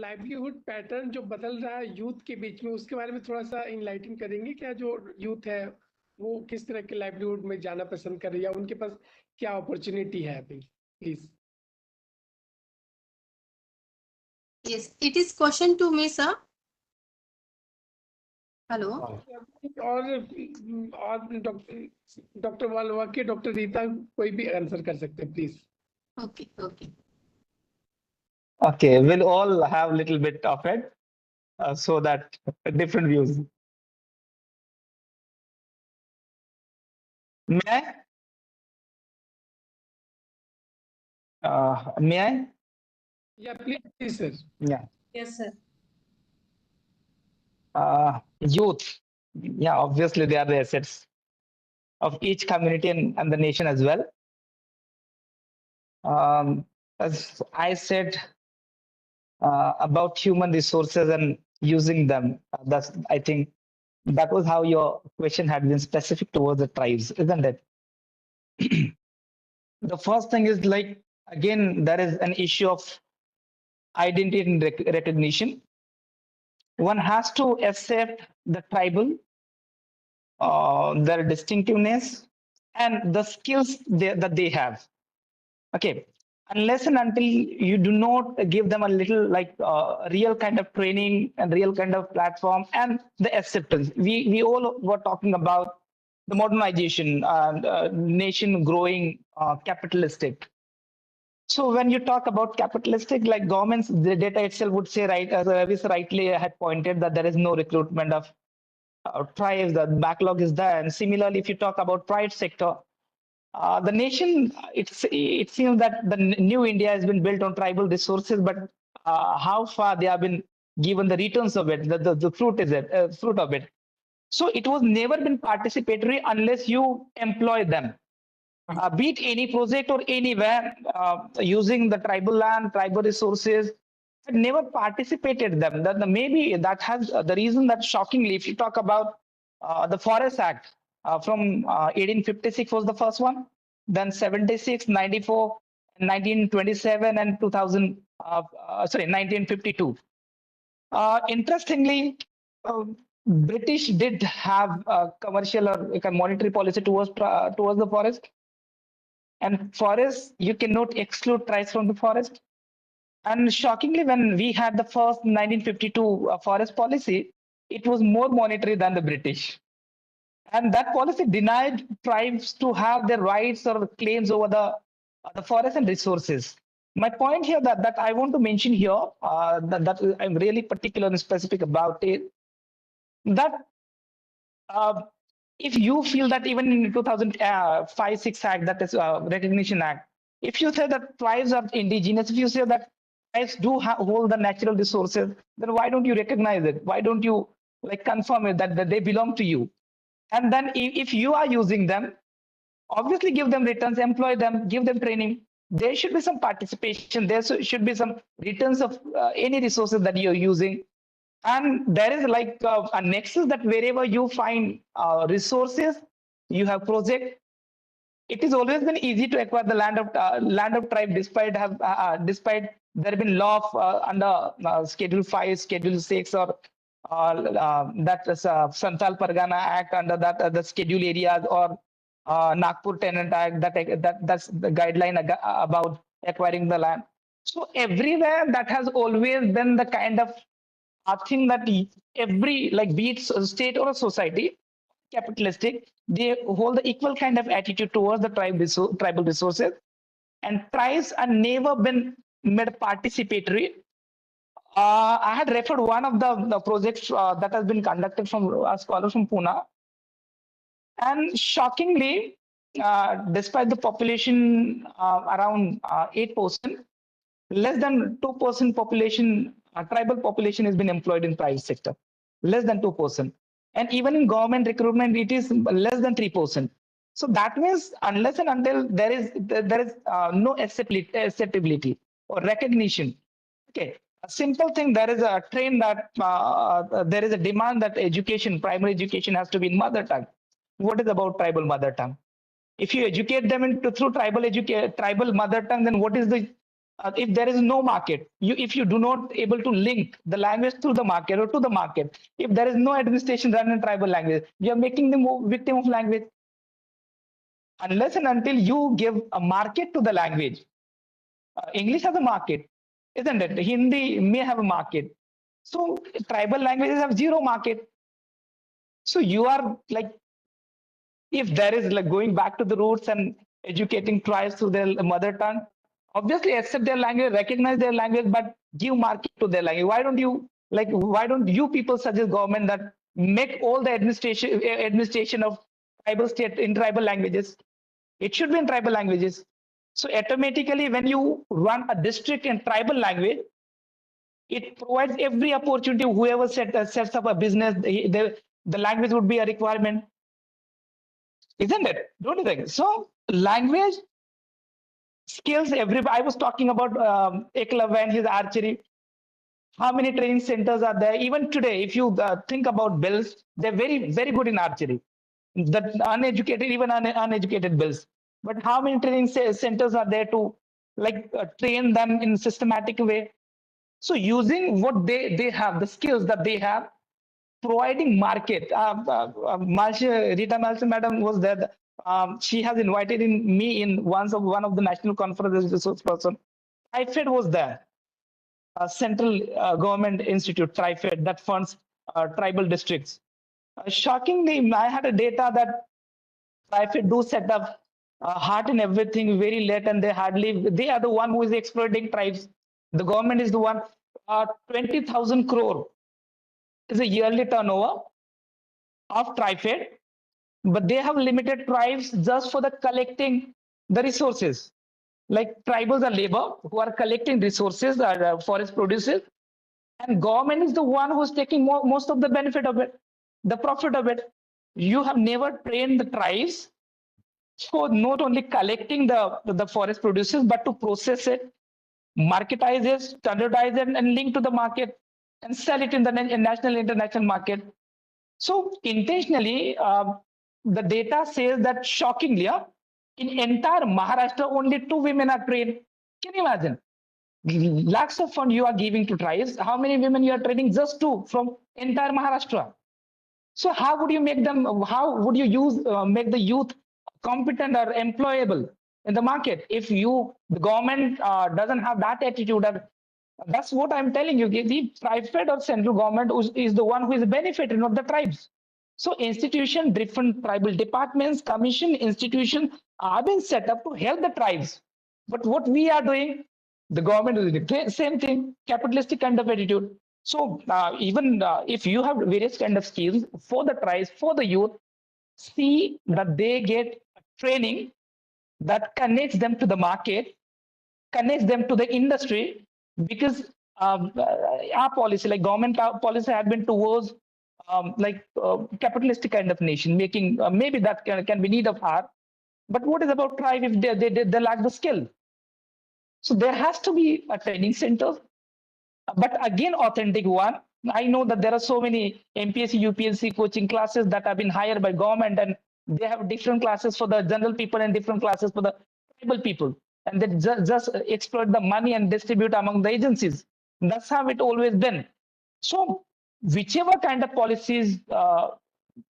Speaker 1: livelihood pattern जो बदल रहा है यूथ के बीच में, उसके बारे में थोड़ा सा इनलाइटिंग करेंगे क्या? जो यूथ है वो किस तरह के लाइवलीहुड में जाना पसंद कर रही है, उनके पास क्या अपॉर्चुनिटी है अभी, please?
Speaker 5: Yes, it is question to me, sir. Hello.
Speaker 1: और डॉक्टर वालवा के डॉक्टर रीता कोई भी आंसर कर सकते हैं please.
Speaker 4: Okay, we'll all have a little bit of it, so that different views. May I? May I?
Speaker 1: Yeah, please, sir.
Speaker 4: Yeah.
Speaker 3: Yes, sir.
Speaker 4: Youth. Yeah, obviously they are the assets of each community and the nation as well. As I said about human resources and using them, I think that was how your question had been specific towards the tribes, isn't it? The first thing is, like, again, there is an issue of identity and recognition. One has to accept the tribal, their distinctiveness, and the skills that they have. Okay, unless and until you do not give them a little, like, real kind of training and real kind of platform and the acceptance. We all were talking about the modernization and nation growing capitalistic. So when you talk about capitalistic, like governments, the data itself would say, right, as Ravis rightly had pointed, that there is no recruitment of tribes, the backlog is there. And similarly, if you talk about private sector, the nation, it seems that the new India has been built on tribal resources, but how far they have been given the returns of it, the fruit is it, fruit of it. So it was never been participatory unless you employ them. Be it any project or anywhere, using the tribal land, tribal resources, had never participated them. Maybe that has the reason that, shockingly, if you talk about the Forest Act from 1856 was the first one, then 76, 94, 1927, and 2000. 1952. Interestingly, British did have a commercial or a monetary policy towards the forest. And forest, you cannot exclude tribes from the forest. And shockingly, when we had the first 1952 forest policy, it was more monetary than the British. And that policy denied tribes to have their rights or claims over the forest and resources. My point here that I want to mention here, that I'm really particular and specific about it, that if you feel that even in 2005-6 Act, that is Recognition Act, if you say that tribes are indigenous, if you say that tribes do hold the natural resources, then why don't you recognize it? Why don't you, like, confirm it that they belong to you? And then if you are using them, obviously give them returns, employ them, give them training. There should be some participation. There should be some returns of any resources that you're using. And there is, like, a nexus that wherever you find resources, you have project. It has always been easy to acquire the land of tribe, despite there have been law of, under Schedule 5, Schedule 6, or that is Santal Pargana Act, under that the schedule areas, or Nagpur Tenant Act, that's the guideline about acquiring the land. So everywhere that has always been the kind of think that every, like, be it state or a society, capitalistic, they hold the equal kind of attitude towards the tribal resources, and tribes are never been made participatory. I had referred one of the projects that has been conducted from a scholar from Pune, and shockingly, despite the population around 8%, less than 2% population, tribal population has been employed in private sector, less than 2%. And even in government recruitment, it is less than 3%. So that means unless and until there is no acceptability or recognition. Okay, a simple thing, there is a trend that there is a demand that education, primary education has to be in mother tongue. What is about tribal mother tongue? If you educate them through tribal mother tongue, then what is the if there is no market, if you do not able to link the language through the market or to the market, if there is no administration run in tribal language, you are making them victim of language. Unless and until you give a market to the language, English has a market, isn't it? Hindi may have a market. So tribal languages have zero market. So you are like, if there is like going back to the roots and educating tribes through their mother tongue, obviously accept their language, recognize their language, but give market to their language. Why don't you people suggest government that make all the administration of tribal state in tribal languages? It should be in tribal languages. So automatically, when you run a district in tribal language, it provides every opportunity. Whoever sets up a business, the language would be a requirement. Isn't it? Don't you think? So language skills, I was talking about Eklavya and his archery. How many training centers are there? Even today, if you think about bills, they're very, very good in archery. The uneducated, even uneducated bills. But how many training centers are there to train them in systematic way? So using what they have, the skills that they have, providing market. Rita Malson madam was there. She has invited me in one of the national conferences resource person. TriFed was there, a central government institute, TriFed, that funds tribal districts. Shockingly, I had a data that TriFed do set up heart and everything very late, and they are the one who is exploiting tribes. The government is the one. 20,000 crore is a yearly turnover of TriFed, but they have limited tribes just for the collecting the resources. Like tribals are labor who are collecting resources, forest produces, and government is the one who's taking most of the benefit of it, the profit of it. You have never trained the tribes for not only collecting the forest produces, but to process it, marketize it, standardize it, and link to the market and sell it in the national, international market. So intentionally, the data says that shockingly, in entire Maharashtra, only 2 women are trained. Can you imagine? Lakhs of funds you are giving to tribes. How many women you are training? Just 2 from entire Maharashtra. So how would you make them? How would you make the youth competent or employable in the market if the government doesn't have that attitude? That's what I'm telling you. The private or central government is the one who is benefiting, not the tribes. So institution, different tribal departments, commission, institution are being set up to help the tribes. But what we are doing, the government is doing the same thing, capitalistic kind of attitude. So even if you have various kind of skills for the tribes, for the youth, see that they get training that connects them to the market, connects them to the industry, because our policy, like government policy, had been towards capitalistic kind of nation, making maybe that can be need of art. But what is about tribe if they lack the skill? So there has to be a training center, but again, authentic one. I know that there are so many MPSC, UPSC coaching classes that have been hired by government, and they have different classes for the general people and different classes for the tribal people, and they just exploit the money and distribute among the agencies. That's how it always been. So whichever kind of policies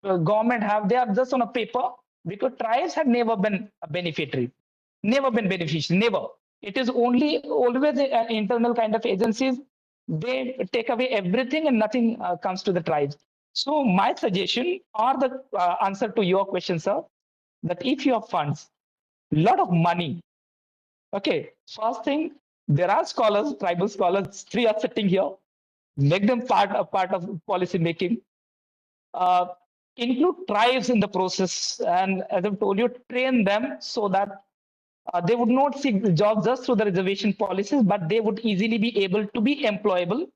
Speaker 4: government have, they are just on a paper, because tribes have never been a beneficiary, never been beneficial, never. It is only always internal kind of agencies they take away everything and nothing comes to the tribes. So my suggestion or the answer to your question, sir, that if you have funds, lot of money, okay, first thing, there are scholars, tribal scholars, 3 are sitting here, make them a part of policy making. Include tribes in the process, and as I've told you, train them so that they would not seek the jobs just through the reservation policies, but they would easily be able to be employable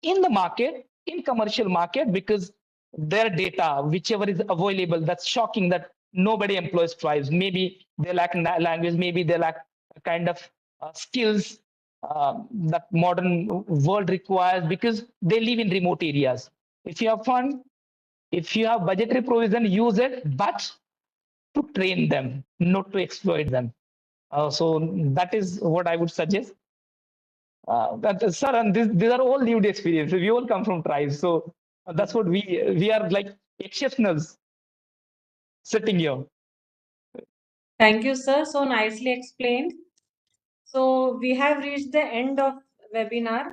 Speaker 4: in the market, in commercial market, because their data, whichever is available, that's shocking that nobody employs tribes. Maybe they lack language, maybe they lack a kind of skills that modern world requires because they live in remote areas. If you have fund, if you have budgetary provision, use it, but to train them, not to exploit them. So that is what I would suggest. Sir, and these are all lived experiences. We all come from tribes, so that's what we are like exceptionals sitting here.
Speaker 3: Thank you, sir. So nicely explained. So we have reached the end of webinar.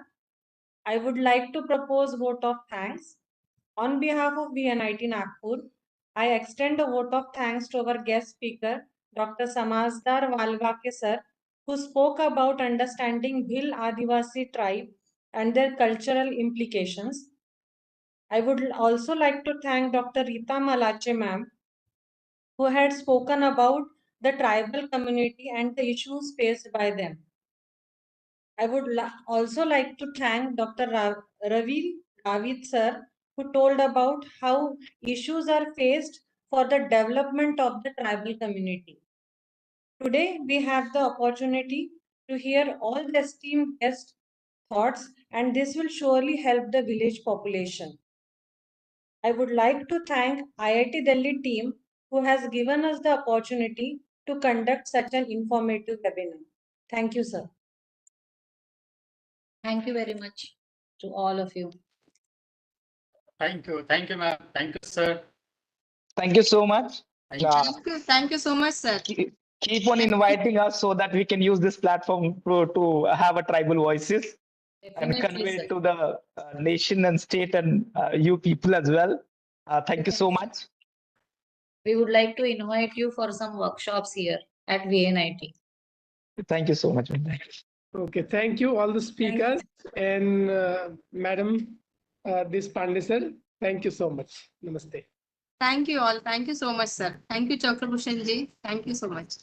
Speaker 3: I would like to propose vote of thanks. On behalf of VNIT Nagpur, I extend a vote of thanks to our guest speaker, Dr. Samazdar Walwake sir, who spoke about understanding Bhil Adivasi tribe and their cultural implications. I would also like to thank Dr. Rita Malache ma'am, who had spoken about the tribal community and the issues faced by them. I would also like to thank Dr. Ravi David sir, who told about how issues are faced for the development of the tribal community. Today, we have the opportunity to hear all the esteemed guest thoughts, and this will surely help the village population. I would like to thank IIT Delhi team who has given us the opportunity to conduct such an informative webinar. Thank you, sir.
Speaker 2: Thank you very much to all of you.
Speaker 6: Thank you, ma'am. Thank you, sir.
Speaker 4: Thank you so much.
Speaker 5: Thank you so much, sir.
Speaker 4: Keep on inviting us so that we can use this platform to have a tribal voices and convey it to the nation and state and you people as well. Thank you so much.
Speaker 2: We would like to invite you for some workshops here at VNIT.
Speaker 4: Thank you so much.
Speaker 1: Okay, thank you all the speakers and Madam this Pandey sir. Thank you so much. Namaste.
Speaker 5: Thank you all. Thank you so much, sir. Thank you, Chakrabhushan ji. Thank you so much.